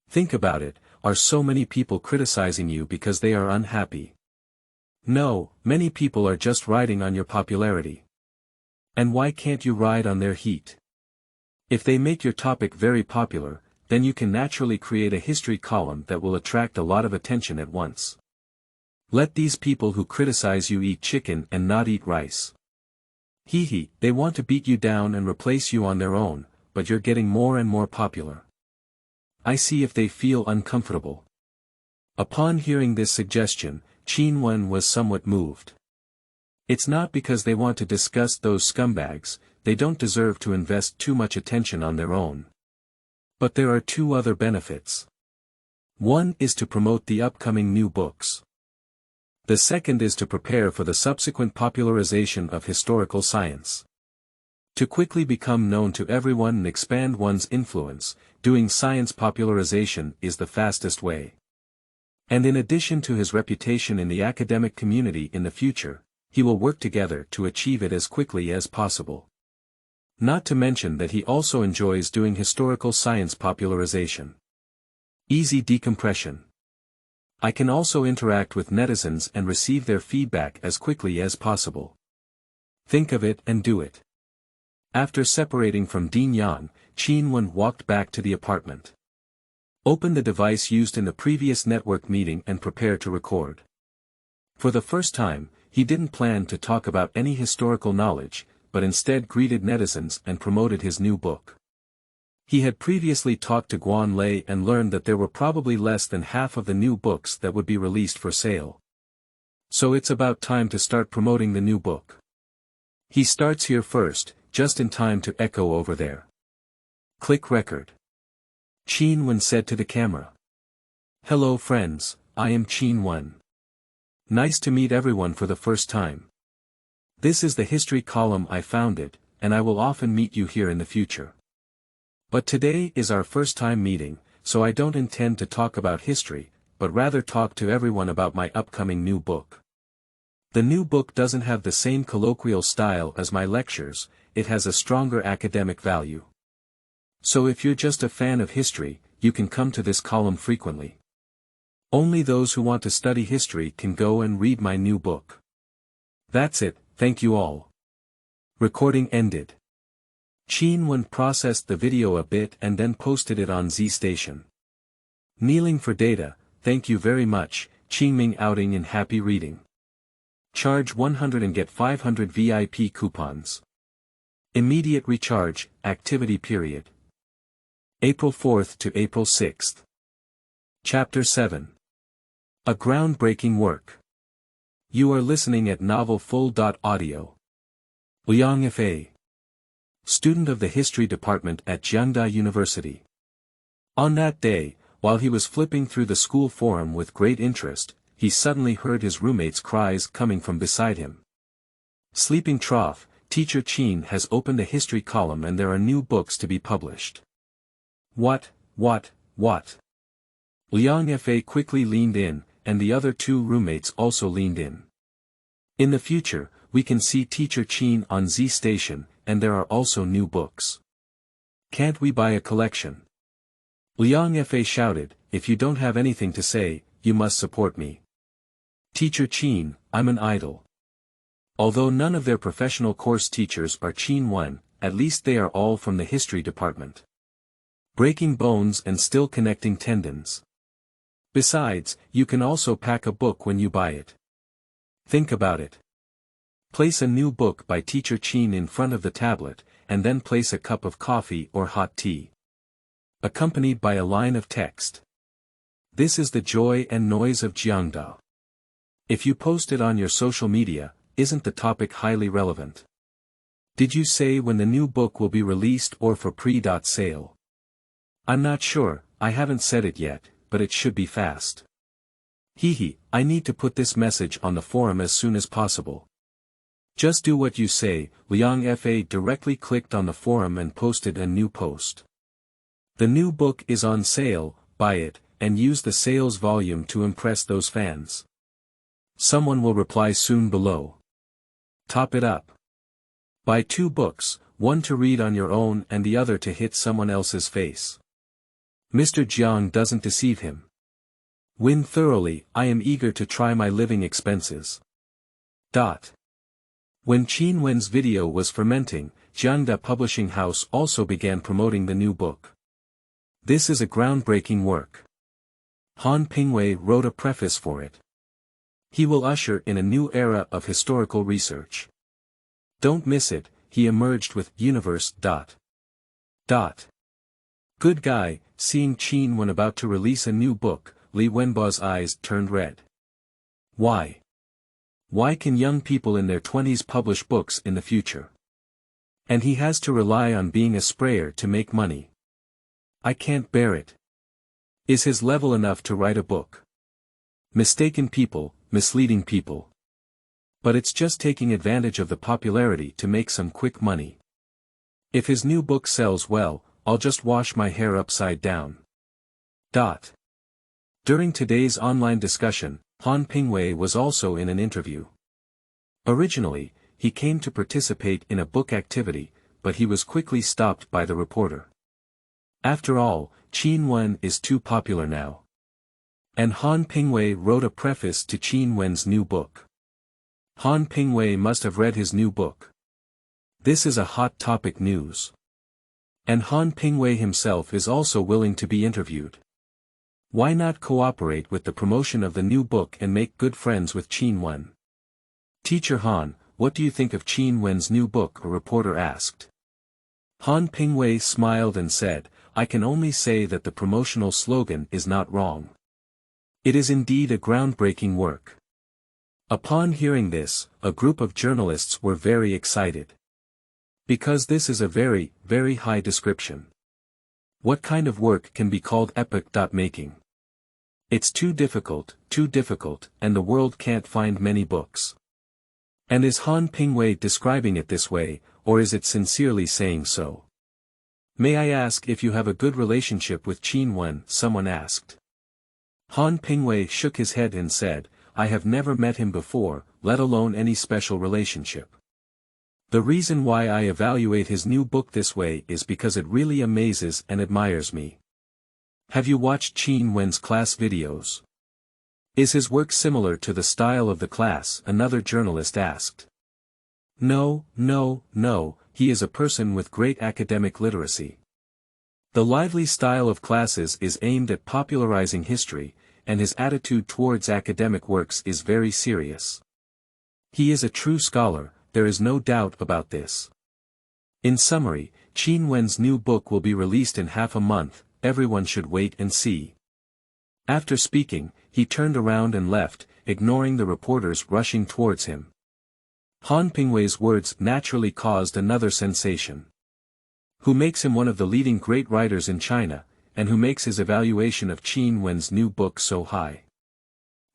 Think about it, are so many people criticizing you because they are unhappy? No, many people are just riding on your popularity. And why can't you ride on their heat? If they make your topic very popular, then you can naturally create a history column that will attract a lot of attention at once. Let these people who criticize you eat chicken and not eat rice. Hee, they want to beat you down and replace you on their own, but you're getting more and more popular. I see if they feel uncomfortable. Upon hearing this suggestion, Qin Wen was somewhat moved. It's not because they want to disgust those scumbags, they don't deserve to invest too much attention on their own. But there are two other benefits. One is to promote the upcoming new books. The second is to prepare for the subsequent popularization of historical science. To quickly become known to everyone and expand one's influence, doing science popularization is the fastest way. And in addition to his reputation in the academic community in the future, he will work together to achieve it as quickly as possible. Not to mention that he also enjoys doing historical science popularization. Easy decompression. I can also interact with netizens and receive their feedback as quickly as possible. Think of it and do it. After separating from Dean Yang, Qin Wen walked back to the apartment. Open the device used in the previous network meeting and prepare to record. For the first time, he didn't plan to talk about any historical knowledge, but instead greeted netizens and promoted his new book. He had previously talked to Guan Lei and learned that there were probably less than half of the new books that would be released for sale. So it's about time to start promoting the new book. He starts here first, just in time to echo over there. Click record. Qin Wen said to the camera. Hello friends, I am Qin Wen. Nice to meet everyone for the first time. This is the history column I founded, and I will often meet you here in the future. But today is our first time meeting, so I don't intend to talk about history, but rather talk to everyone about my upcoming new book. The new book doesn't have the same colloquial style as my lectures, it has a stronger academic value. So if you're just a fan of history, you can come to this column frequently. Only those who want to study history can go and read my new book. That's it, thank you all. Recording ended. Qin Wen processed the video a bit and then posted it on Z Station. Kneeling for data, thank you very much, Qingming outing in happy reading. Charge 100 and get 500 VIP coupons. Immediate recharge, activity period. April 4th to April 6th. Chapter 7. A groundbreaking work. You are listening at novelfull.audio. Liang Fa. Student of the History Department at Jiangda University. On that day, while he was flipping through the school forum with great interest, he suddenly heard his roommate's cries coming from beside him. Sleeping trough, Teacher Qin has opened a history column and there are new books to be published. What? Liang Fa quickly leaned in, and the other two roommates also leaned in. In the future, we can see Teacher Qin on Z Station, and there are also new books. Can't we buy a collection? Liang Fa shouted, if you don't have anything to say, you must support me. Teacher Qin, I'm an idol. Although none of their professional course teachers are Qin Wen, at least they are all from the history department. Breaking bones and still connecting tendons. Besides, you can also pack a book when you buy it. Think about it. Place a new book by Teacher Qin in front of the tablet, and then place a cup of coffee or hot tea, accompanied by a line of text. This is the joy and noise of Jiangda. If you post it on your social media, isn't the topic highly relevant? Did you say when the new book will be released or for pre-sale? I'm not sure, I haven't said it yet, but it should be fast. Hehe, I need to put this message on the forum as soon as possible. Just do what you say. Liang Fa directly clicked on the forum and posted a new post. The new book is on sale, buy it, and use the sales volume to impress those fans. Someone will reply soon below. Top it up. Buy 2 books, one to read on your own and the other to hit someone else's face. Mr. Jiang doesn't deceive him. Win thoroughly. I am eager to try my living expenses. When Qin Wen's video was fermenting, Jiangda Publishing House also began promoting the new book. This is a groundbreaking work. Han Pingwei wrote a preface for it. He will usher in a new era of historical research. Don't miss it. He emerged with Universe. Good guy. Seeing Qin Wen about to release a new book, Li Wenba's eyes turned red. Why? Why can young people in their 20s publish books in the future? And he has to rely on being a sprayer to make money. I can't bear it. Is his level enough to write a book? Mistaken people, misleading people. But it's just taking advantage of the popularity to make some quick money. If his new book sells well, I'll just wash my hair upside down. During today's online discussion, Han Pingwei was also in an interview. Originally, he came to participate in a book activity, but he was quickly stopped by the reporter. After all, Qin Wen is too popular now. And Han Pingwei wrote a preface to Qin Wen's new book. Han Pingwei must have read his new book. This is a hot topic news. And Han Pingwei himself is also willing to be interviewed. Why not cooperate with the promotion of the new book and make good friends with Qin Wen? Teacher Han, what do you think of Qin Wen's new book? A reporter asked. Han Pingwei smiled and said, I can only say that the promotional slogan is not wrong. It is indeed a groundbreaking work. Upon hearing this, a group of journalists were very excited. Because this is a very, very high description. What kind of work can be called epic? Making. It's too difficult, and the world can't find many books. And is Han Pingwei describing it this way, or is it sincerely saying so? May I ask if you have a good relationship with Qin Wen? Someone asked. Han Pingwei shook his head and said, I have never met him before, let alone any special relationship. The reason why I evaluate his new book this way is because it really amazes and admires me. Have you watched Qin Wen's class videos? Is his work similar to the style of the class? Another journalist asked. No, he is a person with great academic literacy. The lively style of classes is aimed at popularizing history, and his attitude towards academic works is very serious. He is a true scholar, there is no doubt about this. In summary, Qin Wen's new book will be released in half a month, everyone should wait and see. After speaking, he turned around and left, ignoring the reporters rushing towards him. Han Pingwei's words naturally caused another sensation. Who makes him one of the leading great writers in China, and who makes his evaluation of Qin Wen's new book so high?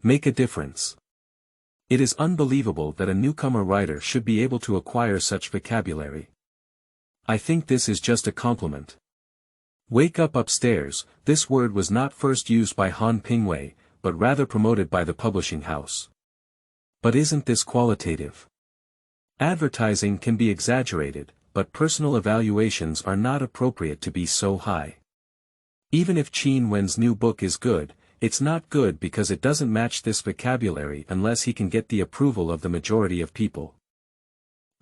Make a difference. It is unbelievable that a newcomer writer should be able to acquire such vocabulary. I think this is just a compliment. Wake up upstairs, this word was not first used by Han Pingwei, but rather promoted by the publishing house. But isn't this qualitative? Advertising can be exaggerated, but personal evaluations are not appropriate to be so high. Even if Qin Wen's new book is good, it's not good because it doesn't match this vocabulary unless he can get the approval of the majority of people.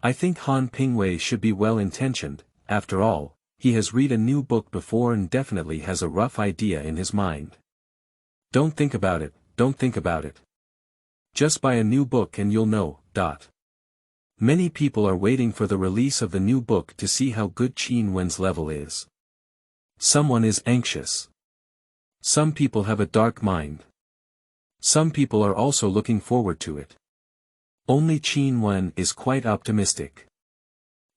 I think Han Pingwei should be well-intentioned, after all, he has read a new book before and definitely has a rough idea in his mind. Don't think about it. Just buy a new book and you'll know. Many people are waiting for the release of the new book to see how good Qin Wen's level is. Someone is anxious. Some people have a dark mind. Some people are also looking forward to it. Only Qin Wen is quite optimistic.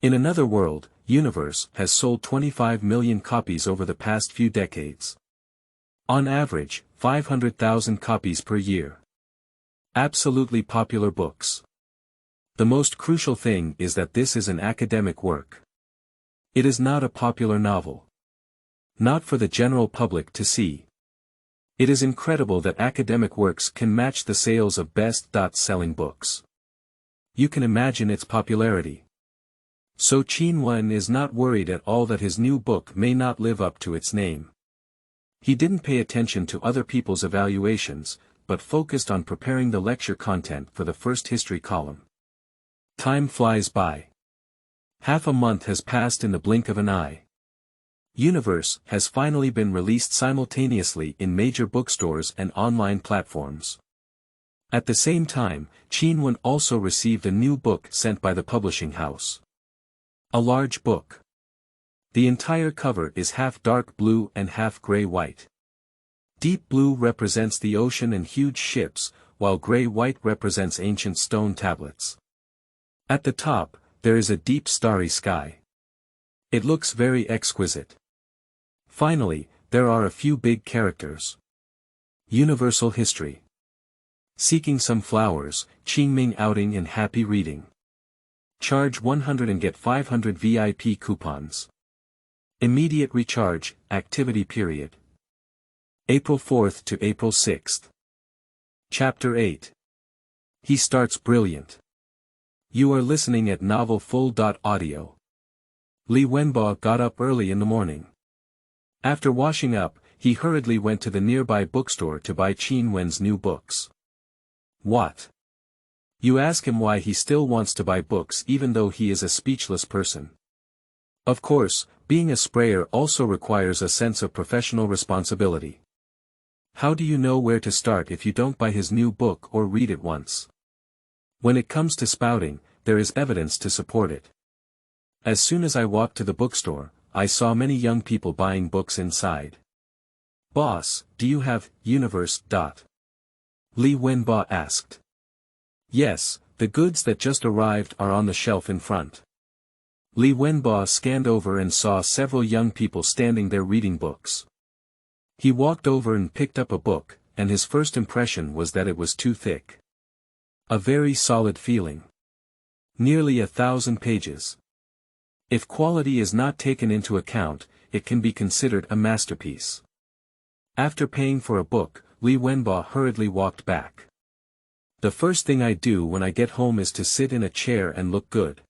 In another world, Universe has sold 25 million copies over the past few decades. On average, 500,000 copies per year. Absolutely popular books. The most crucial thing is that this is an academic work. It is not a popular novel. Not for the general public to see. It is incredible that academic works can match the sales of best-selling books. You can imagine its popularity. So Qin Wen is not worried at all that his new book may not live up to its name. He didn't pay attention to other people's evaluations, but focused on preparing the lecture content for the first history column. Time flies by. Half a month has passed in the blink of an eye. Universe has finally been released simultaneously in major bookstores and online platforms. At the same time, Qin Wen also received a new book sent by the publishing house. A large book. The entire cover is half dark blue and half gray-white. Deep blue represents the ocean and huge ships, while gray-white represents ancient stone tablets. At the top, there is a deep starry sky. It looks very exquisite. Finally, there are a few big characters. Universal history. Seeking some flowers, Qingming outing and happy reading. Charge 100 and get 500 VIP coupons. Immediate recharge, activity period. April 4th to April 6th. Chapter 8. He starts brilliant. You are listening at Novel Full.audio. Li Wenbo got up early in the morning. After washing up, he hurriedly went to the nearby bookstore to buy Qin Wen's new books. What? You ask him why he still wants to buy books even though he is a speechless person. Of course, being a sprayer also requires a sense of professional responsibility. How do you know where to start if you don't buy his new book or read it once? When it comes to spouting, there is evidence to support it. As soon as I walked to the bookstore, I saw many young people buying books inside. Boss, do you have Universe? Li Wenbo asked. Yes, the goods that just arrived are on the shelf in front. Li Wenbo scanned over and saw several young people standing there reading books. He walked over and picked up a book, and his first impression was that it was too thick. A very solid feeling. Nearly 1,000 pages. If quality is not taken into account, it can be considered a masterpiece. After paying for a book, Li Wenbo hurriedly walked back. The first thing I do when I get home is to sit in a chair and look good.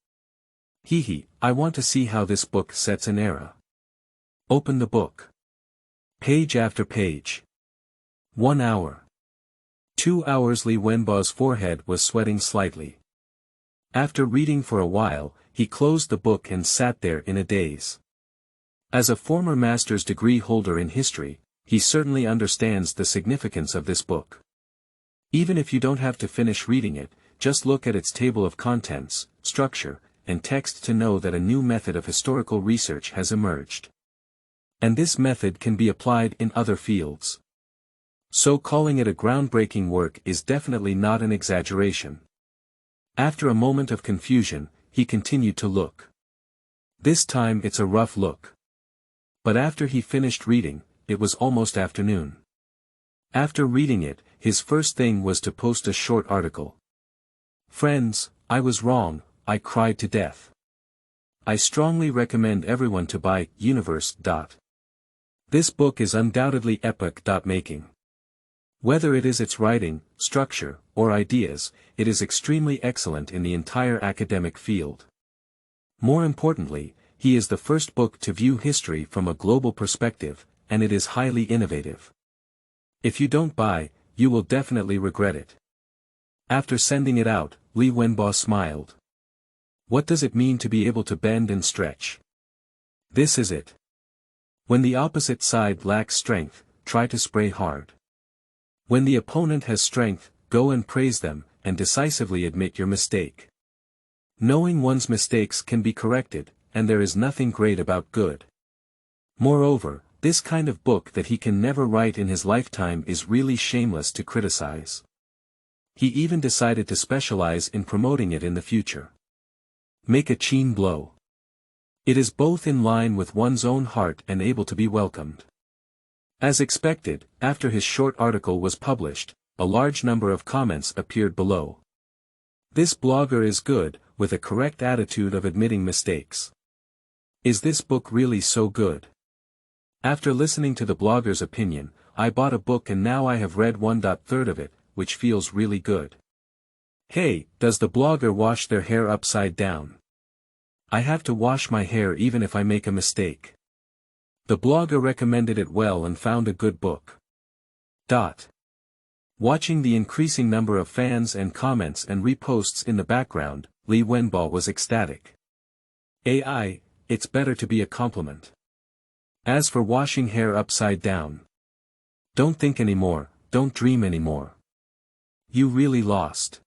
I want to see how this book sets an era. Open the book. Page after page. 1 hour. 2 hours. Li Wenbo's forehead was sweating slightly. After reading for a while, he closed the book and sat there in a daze. As a former master's degree holder in history, he certainly understands the significance of this book. Even if you don't have to finish reading it, just look at its table of contents, structure, and text to know that a new method of historical research has emerged. And this method can be applied in other fields. So calling it a groundbreaking work is definitely not an exaggeration. After a moment of confusion, he continued to look. This time it's a rough look. But after he finished reading, it was almost afternoon. After reading it, his first thing was to post a short article. Friends, I was wrong, I cried to death. I strongly recommend everyone to buy Universe. This book is undoubtedly epoch-making. Whether it is its writing, structure, or ideas, it is extremely excellent in the entire academic field. More importantly, he is the first book to view history from a global perspective, and it is highly innovative. If you don't buy, you will definitely regret it. After sending it out, Li Wenbo smiled. What does it mean to be able to bend and stretch? This is it. When the opposite side lacks strength, try to spray hard. When the opponent has strength, go and praise them, and decisively admit your mistake. Knowing one's mistakes can be corrected, and there is nothing great about good. Moreover, this kind of book that he can never write in his lifetime is really shameless to criticize. He even decided to specialize in promoting it in the future. Make a Qin blow. It is both in line with one's own heart and able to be welcomed. As expected, after his short article was published, a large number of comments appeared below. This blogger is good, with a correct attitude of admitting mistakes. Is this book really so good? After listening to the blogger's opinion, I bought a book and now I have read 1/3 of it, which feels really good. Hey, does the blogger wash their hair upside down? I have to wash my hair even if I make a mistake. The blogger recommended it well and found a good book. Watching the increasing number of fans and comments and reposts in the background, Li Wenbo was ecstatic. AI, it's better to be a compliment. As for washing hair upside down. Don't think anymore, don't dream anymore. You really lost.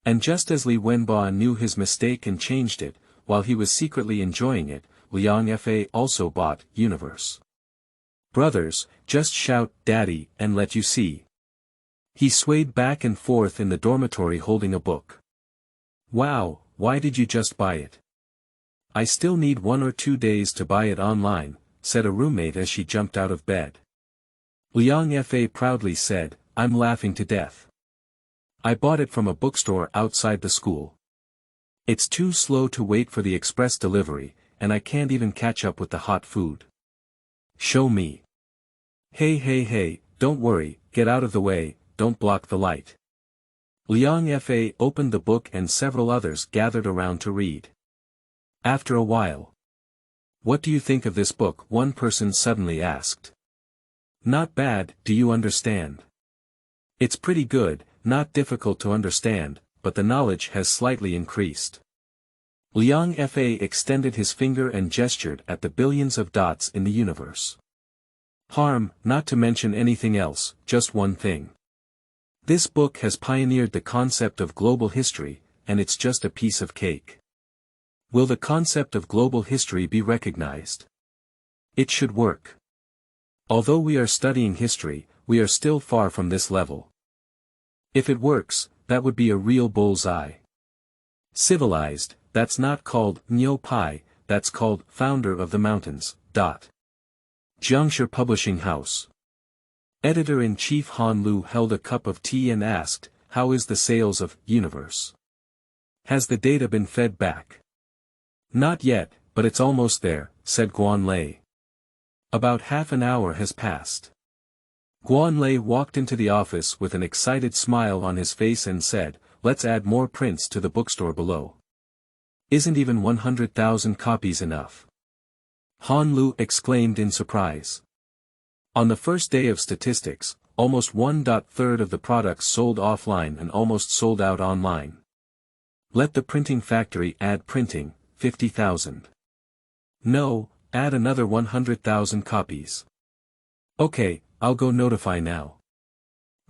And just as Li Wenbo knew his mistake and changed it, while he was secretly enjoying it, Liang Fa also bought Universe. Brothers, just shout Daddy and let you see. He swayed back and forth in the dormitory holding a book. Wow, why did you just buy it? I still need 1 or 2 days to buy it online, said a roommate as she jumped out of bed. Liang Fa proudly said, I'm laughing to death. I bought it from a bookstore outside the school. It's too slow to wait for the express delivery, and I can't even catch up with the hot food. Show me. Hey, don't worry, get out of the way, don't block the light. Liang Fa opened the book and several others gathered around to read. After a while. What do you think of this book? One person suddenly asked. Not bad, do you understand? It's pretty good, not difficult to understand, but the knowledge has slightly increased. Liang Fa extended his finger and gestured at the billions of dots in the universe. Harm, not to mention anything else, just one thing. This book has pioneered the concept of global history, and it's just a piece of cake. Will the concept of global history be recognized? It should work. Although we are studying history, we are still far from this level. If it works, that would be a real bullseye. Civilized, that's not called Nyo Pai, that's called Founder of the Mountains. Jiangshi Publishing House. Editor-in-Chief Han Lu held a cup of tea and asked, how is the sales of Universe? Has the data been fed back? Not yet, but it's almost there, said Guan Lei. About half an hour has passed. Guan Lei walked into the office with an excited smile on his face and said, let's add more prints to the bookstore below. Isn't even 100,000 copies enough? Han Lu exclaimed in surprise. On the first day of statistics, almost 1/3 of the products sold offline and almost sold out online. Let the printing factory add printing, 50,000. No, add another 100,000 copies. Okay, I'll go notify now.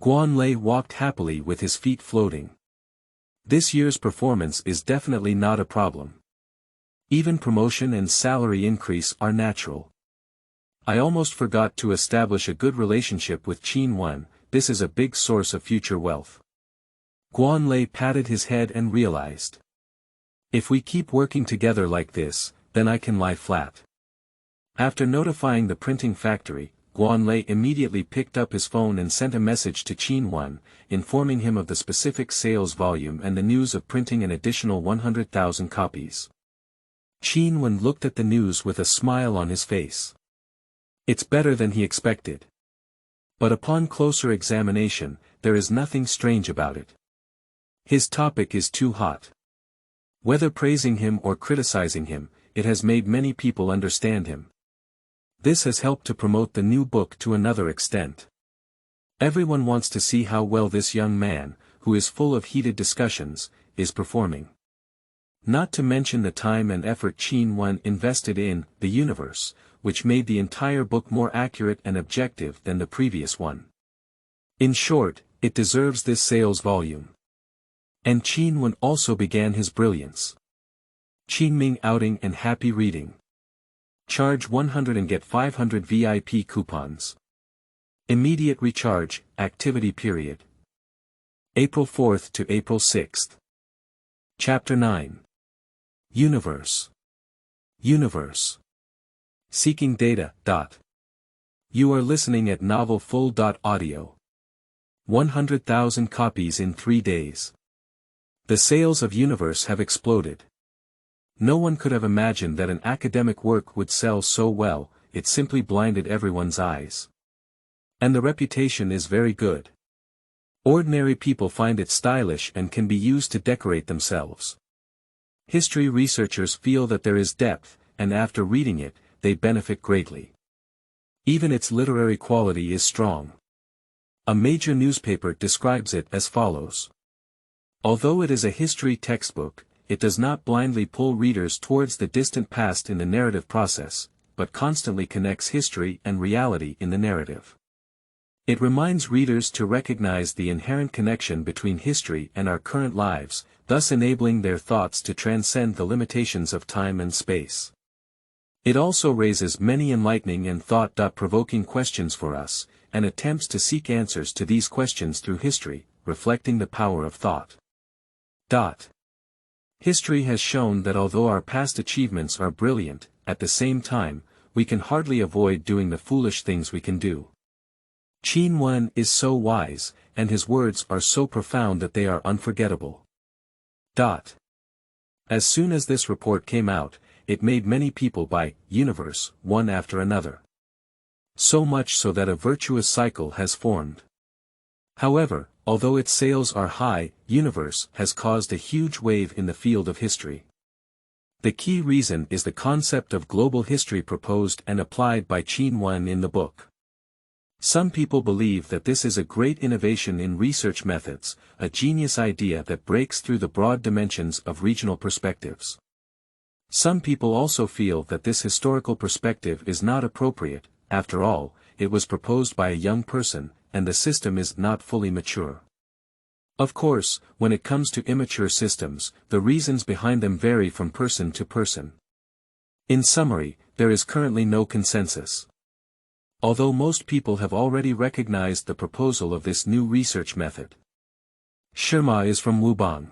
Guan Lei walked happily with his feet floating. This year's performance is definitely not a problem. Even promotion and salary increase are natural. I almost forgot to establish a good relationship with Qin Wen, this is a big source of future wealth. Guan Lei patted his head and realized. If we keep working together like this, then I can lie flat. After notifying the printing factory, Guan Lei immediately picked up his phone and sent a message to Qin Wen, informing him of the specific sales volume and the news of printing an additional 100,000 copies. Qin Wen looked at the news with a smile on his face. It's better than he expected. But upon closer examination, there is nothing strange about it. His topic is too hot. Whether praising him or criticizing him, it has made many people understand him. This has helped to promote the new book to another extent. Everyone wants to see how well this young man, who is full of heated discussions, is performing. Not to mention the time and effort Qin Wen invested in the universe, which made the entire book more accurate and objective than the previous one. In short, It deserves this sales volume. And Qin Wen also began his brilliance. Qinming outing and happy reading. Charge 100 and get 500 VIP coupons. Immediate recharge, activity period. April 4th to April 6th. Chapter 9. Universe. Universe. Seeking data. You are listening at novelfull.audio. 100,000 copies in 3 days. The sales of Universe have exploded. No one could have imagined that an academic work would sell so well, it simply blinded everyone's eyes. And the reputation is very good. Ordinary people find it stylish and can be used to decorate themselves. History researchers feel that there is depth, and after reading it, they benefit greatly. Even its literary quality is strong. A major newspaper describes it as follows. Although it is a history textbook, it does not blindly pull readers towards the distant past in the narrative process, but constantly connects history and reality in the narrative. It reminds readers to recognize the inherent connection between history and our current lives, thus enabling their thoughts to transcend the limitations of time and space. It also raises many enlightening and thought-provoking questions for us, and attempts to seek answers to these questions through history, reflecting the power of thought. History has shown that although our past achievements are brilliant, at the same time, we can hardly avoid doing the foolish things we can do. Qin Wen is so wise, and his words are so profound that they are unforgettable. As soon as this report came out, it made many people buy Universe, one after another. So much so that a virtuous cycle has formed. However, although its sales are high, Universe has caused a huge wave in the field of history. The key reason is the concept of global history proposed and applied by Qin Wen in the book. Some people believe that this is a great innovation in research methods, a genius idea that breaks through the broad dimensions of regional perspectives. Some people also feel that this historical perspective is not appropriate. After all, it was proposed by a young person, and the system is not fully mature. Of course, when it comes to immature systems, the reasons behind them vary from person to person. In summary, there is currently no consensus. Although most people have already recognized the proposal of this new research method. Sharma is from Wubang.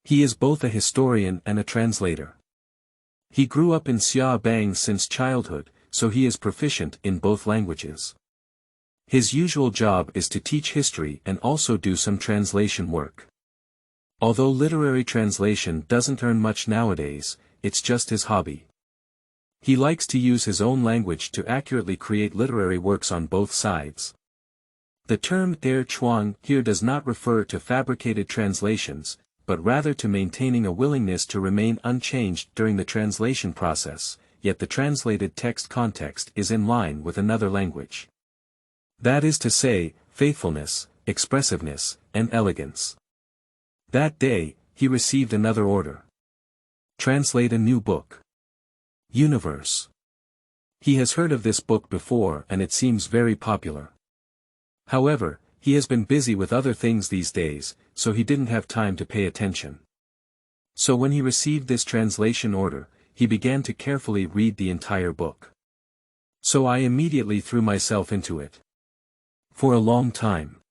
He is both a historian and a translator. He grew up in Xiaobang since childhood, so he is proficient in both languages. His usual job is to teach history and also do some translation work. Although literary translation doesn't earn much nowadays, it's just his hobby. He likes to use his own language to accurately create literary works on both sides. The term der Chuang here does not refer to fabricated translations, but rather to maintaining a willingness to remain unchanged during the translation process, yet the translated text context is in line with another language. That is to say, faithfulness, expressiveness, and elegance. That day, he received another order. Translate a new book. Universe. He has heard of this book before and it seems very popular. However, he has been busy with other things these days, so he didn't have time to pay attention. So when he received this translation order, he began to carefully read the entire book. So I immediately threw myself into it. For a long time.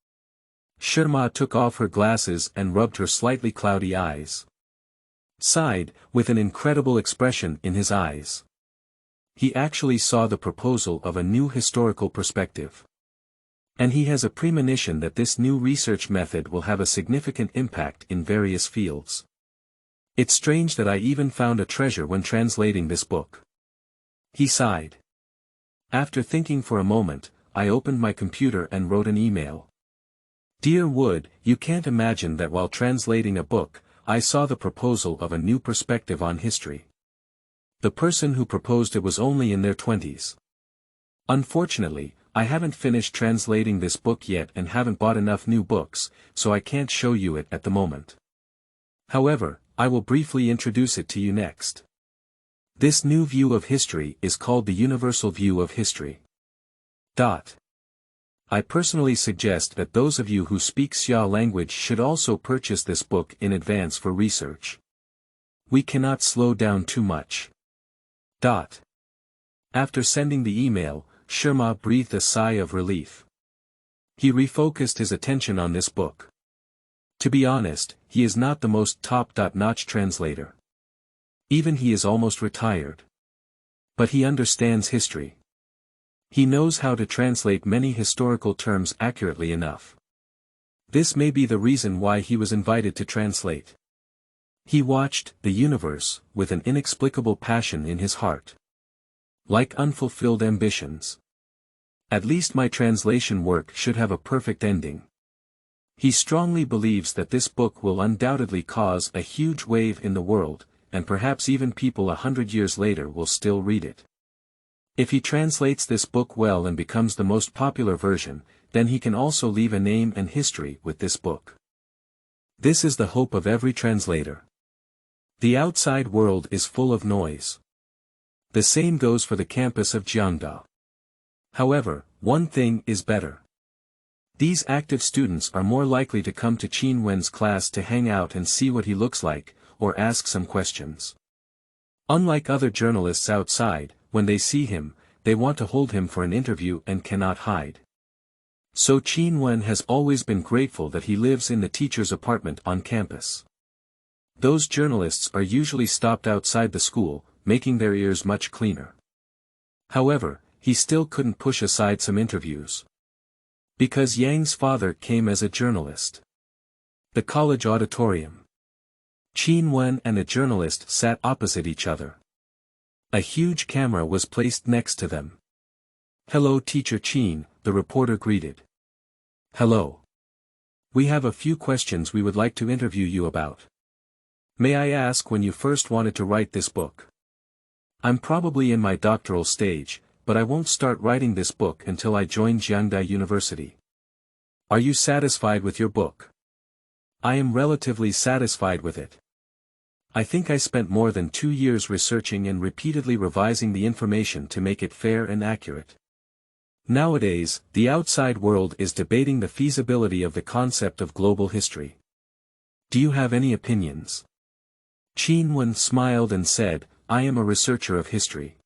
Sharma took off her glasses and rubbed her slightly cloudy eyes. Sighed, with an incredible expression in his eyes. He actually saw the proposal of a new historical perspective. And he has a premonition that this new research method will have a significant impact in various fields. It's strange that I even found a treasure when translating this book. He sighed. After thinking for a moment, I opened my computer and wrote an email. Dear Wood, you can't imagine that while translating a book, I saw the proposal of a new perspective on history. The person who proposed it was only in their 20s. Unfortunately, I haven't finished translating this book yet and haven't bought enough new books, so I can't show you it at the moment. However, I will briefly introduce it to you next. This new view of history is called the universal view of history. I personally suggest that those of you who speak Xia language should also purchase this book in advance for research. We cannot slow down too much. After sending the email, Sharma breathed a sigh of relief. He refocused his attention on this book. To be honest, he is not the most top-notch translator. Even he is almost retired. But he understands history. He knows how to translate many historical terms accurately enough. This may be the reason why he was invited to translate. He watched the universe with an inexplicable passion in his heart. Like unfulfilled ambitions. At least my translation work should have a perfect ending. He strongly believes that this book will undoubtedly cause a huge wave in the world, and perhaps even people 100 years later will still read it. If he translates this book well and becomes the most popular version, then he can also leave a name and history with this book. This is the hope of every translator. The outside world is full of noise. The same goes for the campus of Jiangda. However, one thing is better. These active students are more likely to come to Qin Wen's class to hang out and see what he looks like, or ask some questions. Unlike other journalists outside, when they see him, they want to hold him for an interview and cannot hide. So Qin Wen has always been grateful that he lives in the teacher's apartment on campus. Those journalists are usually stopped outside the school, making their ears much cleaner. However, he still couldn't push aside some interviews. Because Yang's father came as a journalist. The college auditorium. Qin Wen and a journalist sat opposite each other. A huge camera was placed next to them. "Hello Teacher Qin," the reporter greeted. "Hello. We have a few questions we would like to interview you about. May I ask when you first wanted to write this book?" "I'm probably in my doctoral stage, but I won't start writing this book until I join Jiangda University." "Are you satisfied with your book?" "I am relatively satisfied with it. I think I spent more than 2 years researching and repeatedly revising the information to make it fair and accurate. Nowadays, the outside world is debating the feasibility of the concept of global history. Do you have any opinions?" Qin Wen smiled and said, "I am a researcher of history.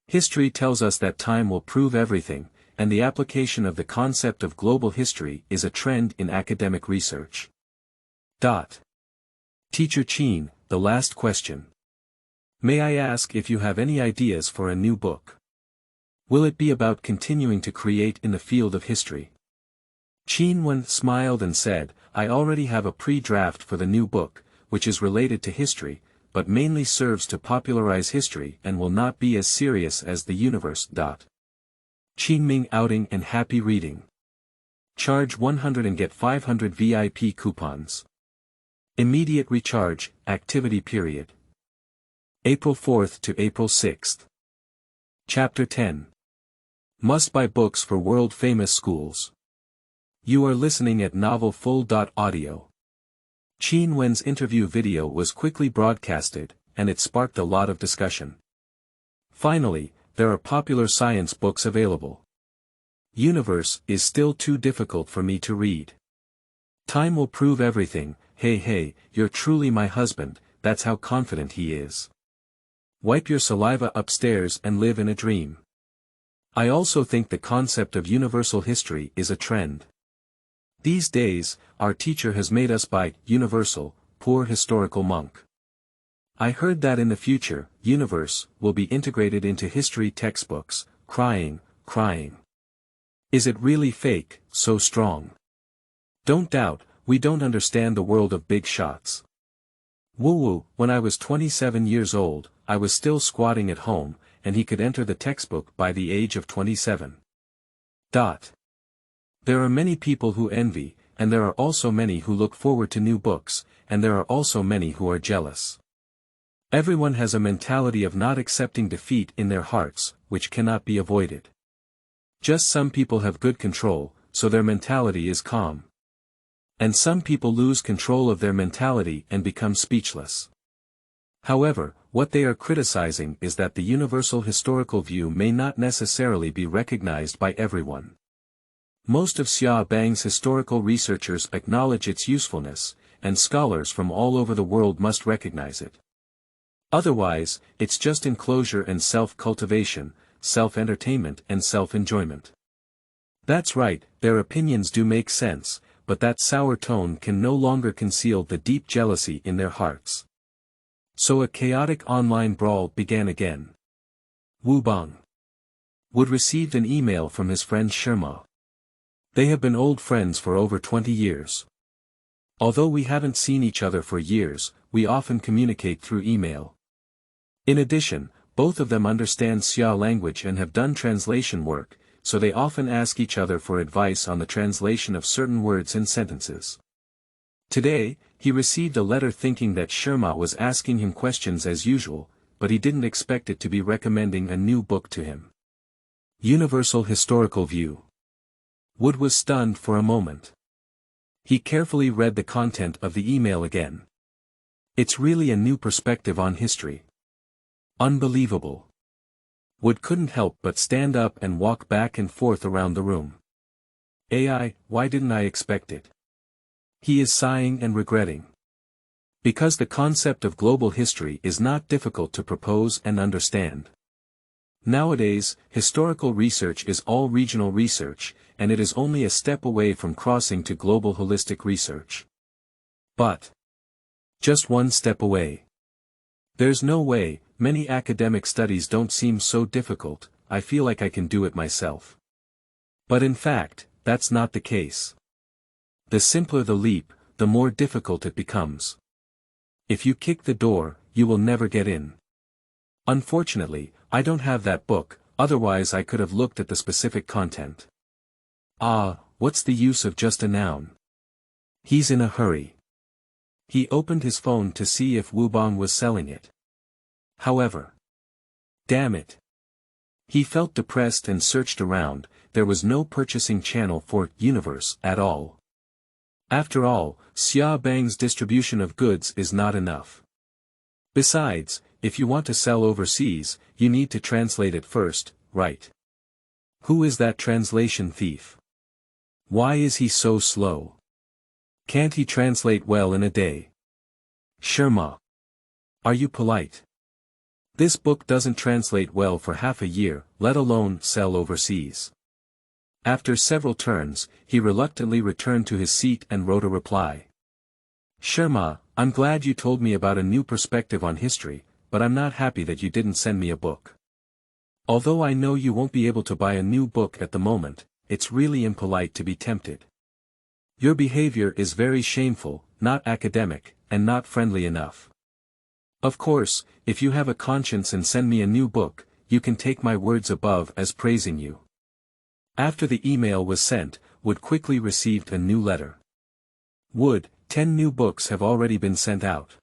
History tells us that time will prove everything, and the application of the concept of global history is a trend in academic research." Teacher Qin, the last question. May I ask if you have any ideas for a new book? Will it be about continuing to create in the field of history? Qin Wen smiled and said, "I already have a pre-draft for the new book, which is related to history, but mainly serves to popularize history and will not be as serious as the universe. Qingming outing and happy reading. Charge 100 and get 500 VIP coupons. Immediate recharge, activity period. April 4th to April 6th. Chapter 10. Must-buy books for world-famous schools. You are listening at novelfull.audio. Qin Wen's interview video was quickly broadcasted, and it sparked a lot of discussion. Finally, there are popular science books available. Universe is still too difficult for me to read. Time will prove everything. Hey, you're truly my husband, that's how confident he is. Wipe your saliva upstairs and live in a dream. I also think the concept of universal history is a trend. These days, our teacher has made us buy universal, poor historical monk. I heard that in the future, universe will be integrated into history textbooks, crying. Is it really fake, so strong? Don't doubt, we don't understand the world of big shots. Woo-woo, when I was 27 years old, I was still squatting at home, and he could enter the textbook by the age of 27. There are many people who envy, and there are also many who look forward to new books, and there are also many who are jealous. Everyone has a mentality of not accepting defeat in their hearts, which cannot be avoided. Just some people have good control, so their mentality is calm. And some people lose control of their mentality and become speechless. However, what they are criticizing is that the universal historical view may not necessarily be recognized by everyone. Most of Xia Bang's historical researchers acknowledge its usefulness, and scholars from all over the world must recognize it. Otherwise, it's just enclosure and self-cultivation, self-entertainment and self-enjoyment. That's right, their opinions do make sense, but that sour tone can no longer conceal the deep jealousy in their hearts. So a chaotic online brawl began again. Wu Bang Wood received an email from his friend Sherma. They have been old friends for over 20 years. Although we haven't seen each other for years, we often communicate through email. In addition, both of them understand Xia language and have done translation work, so they often ask each other for advice on the translation of certain words and sentences. Today, he received a letter thinking that Sherma was asking him questions as usual, but he didn't expect it to be recommending a new book to him. Universal Historical View. Wood was stunned for a moment. He carefully read the content of the email again. It's really a new perspective on history. Unbelievable. Wood couldn't help but stand up and walk back and forth around the room. Why didn't I expect it? He is sighing and regretting. Because the concept of global history is not difficult to propose and understand. Nowadays, historical research is all regional research, and it is only a step away from crossing to global holistic research. But just one step away. There's no way, many academic studies don't seem so difficult, I feel like I can do it myself. But in fact, that's not the case. The simpler the leap, the more difficult it becomes. If you kick the door, you will never get in. Unfortunately, I don't have that book, otherwise I could have looked at the specific content. What's the use of just a noun? He's in a hurry. He opened his phone to see if Wu Bang was selling it. However, damn it. He felt depressed and searched around, there was no purchasing channel for Universe at all. After all, Xia Bang's distribution of goods is not enough. Besides, if you want to sell overseas, you need to translate it first, right? Who is that translation thief? Why is he so slow? Can't he translate well in a day? Sherma. Are you polite? This book doesn't translate well for half a year, let alone sell overseas. After several turns, he reluctantly returned to his seat and wrote a reply. Sherma, I'm glad you told me about a new perspective on history, but I'm not happy that you didn't send me a book. Although I know you won't be able to buy a new book at the moment, it's really impolite to be tempted. Your behavior is very shameful, not academic, and not friendly enough. Of course, if you have a conscience and send me a new book, you can take my words above as praising you. After the email was sent, Wood quickly received a new letter. Wood, 10 new books have already been sent out.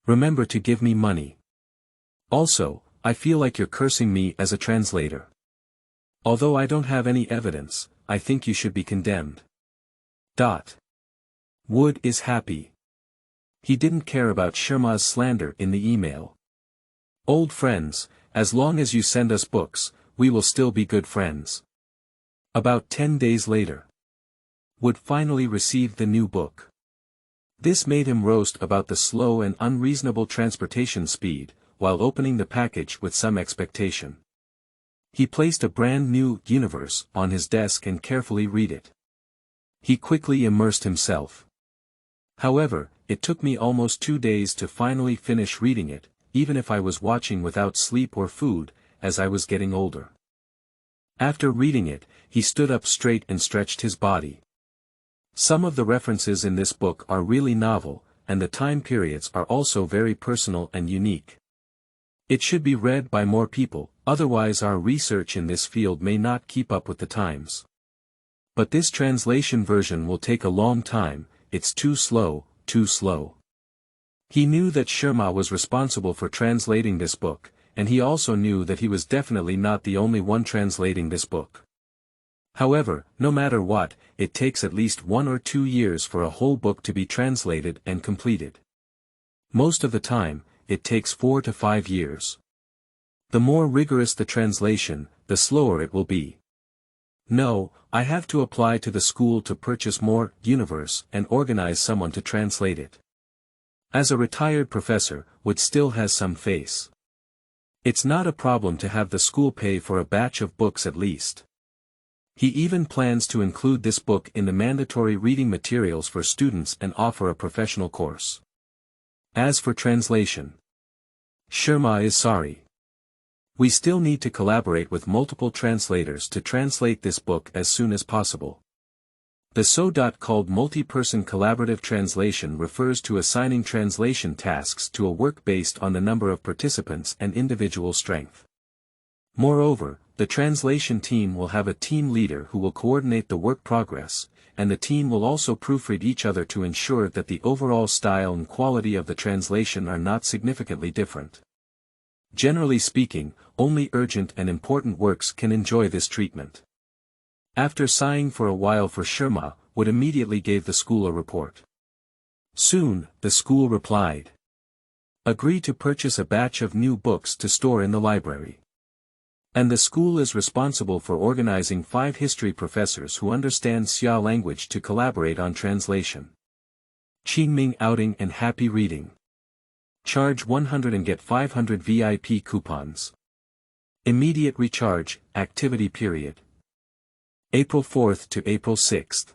Remember to give me money. Also, I feel like you're cursing me as a translator. Although I don't have any evidence, I think you should be condemned. Wood is happy. He didn't care about Sherma's slander in the email. Old friends, as long as you send us books, we will still be good friends. About 10 days later, Wood finally received the new book. This made him roast about the slow and unreasonable transportation speed, while opening the package with some expectation. He placed a brand new Universe on his desk and carefully read it. He quickly immersed himself. However, it took me almost 2 days to finally finish reading it, even if I was watching without sleep or food, as I was getting older. After reading it, he stood up straight and stretched his body. Some of the references in this book are really novel, and the time periods are also very personal and unique. It should be read by more people, otherwise our research in this field may not keep up with the times. But this translation version will take a long time, it's too slow, too slow. He knew that Sherma was responsible for translating this book, and he also knew that he was definitely not the only one translating this book. However, no matter what, it takes at least 1 or 2 years for a whole book to be translated and completed. Most of the time, it takes 4 to 5 years. The more rigorous the translation, the slower it will be. No, I have to apply to the school to purchase more universe and organize someone to translate it. As a retired professor, Wood still has some face. It's not a problem to have the school pay for a batch of books at least. He even plans to include this book in the mandatory reading materials for students and offer a professional course. As for translation, Sharma is sorry. We still need to collaborate with multiple translators to translate this book as soon as possible. The so-called multi-person collaborative translation refers to assigning translation tasks to a work based on the number of participants and individual strength. Moreover, the translation team will have a team leader who will coordinate the work progress, and the team will also proofread each other to ensure that the overall style and quality of the translation are not significantly different. Generally speaking, only urgent and important works can enjoy this treatment. After sighing for a while for Sharma, Wood immediately gave the school a report. Soon, the school replied. Agree to purchase a batch of new books to store in the library. And the school is responsible for organizing 5 history professors who understand Xia language to collaborate on translation. Qingming outing and happy reading. Charge 100 and get 500 VIP coupons. Immediate recharge, activity period. April 4th to April 6th.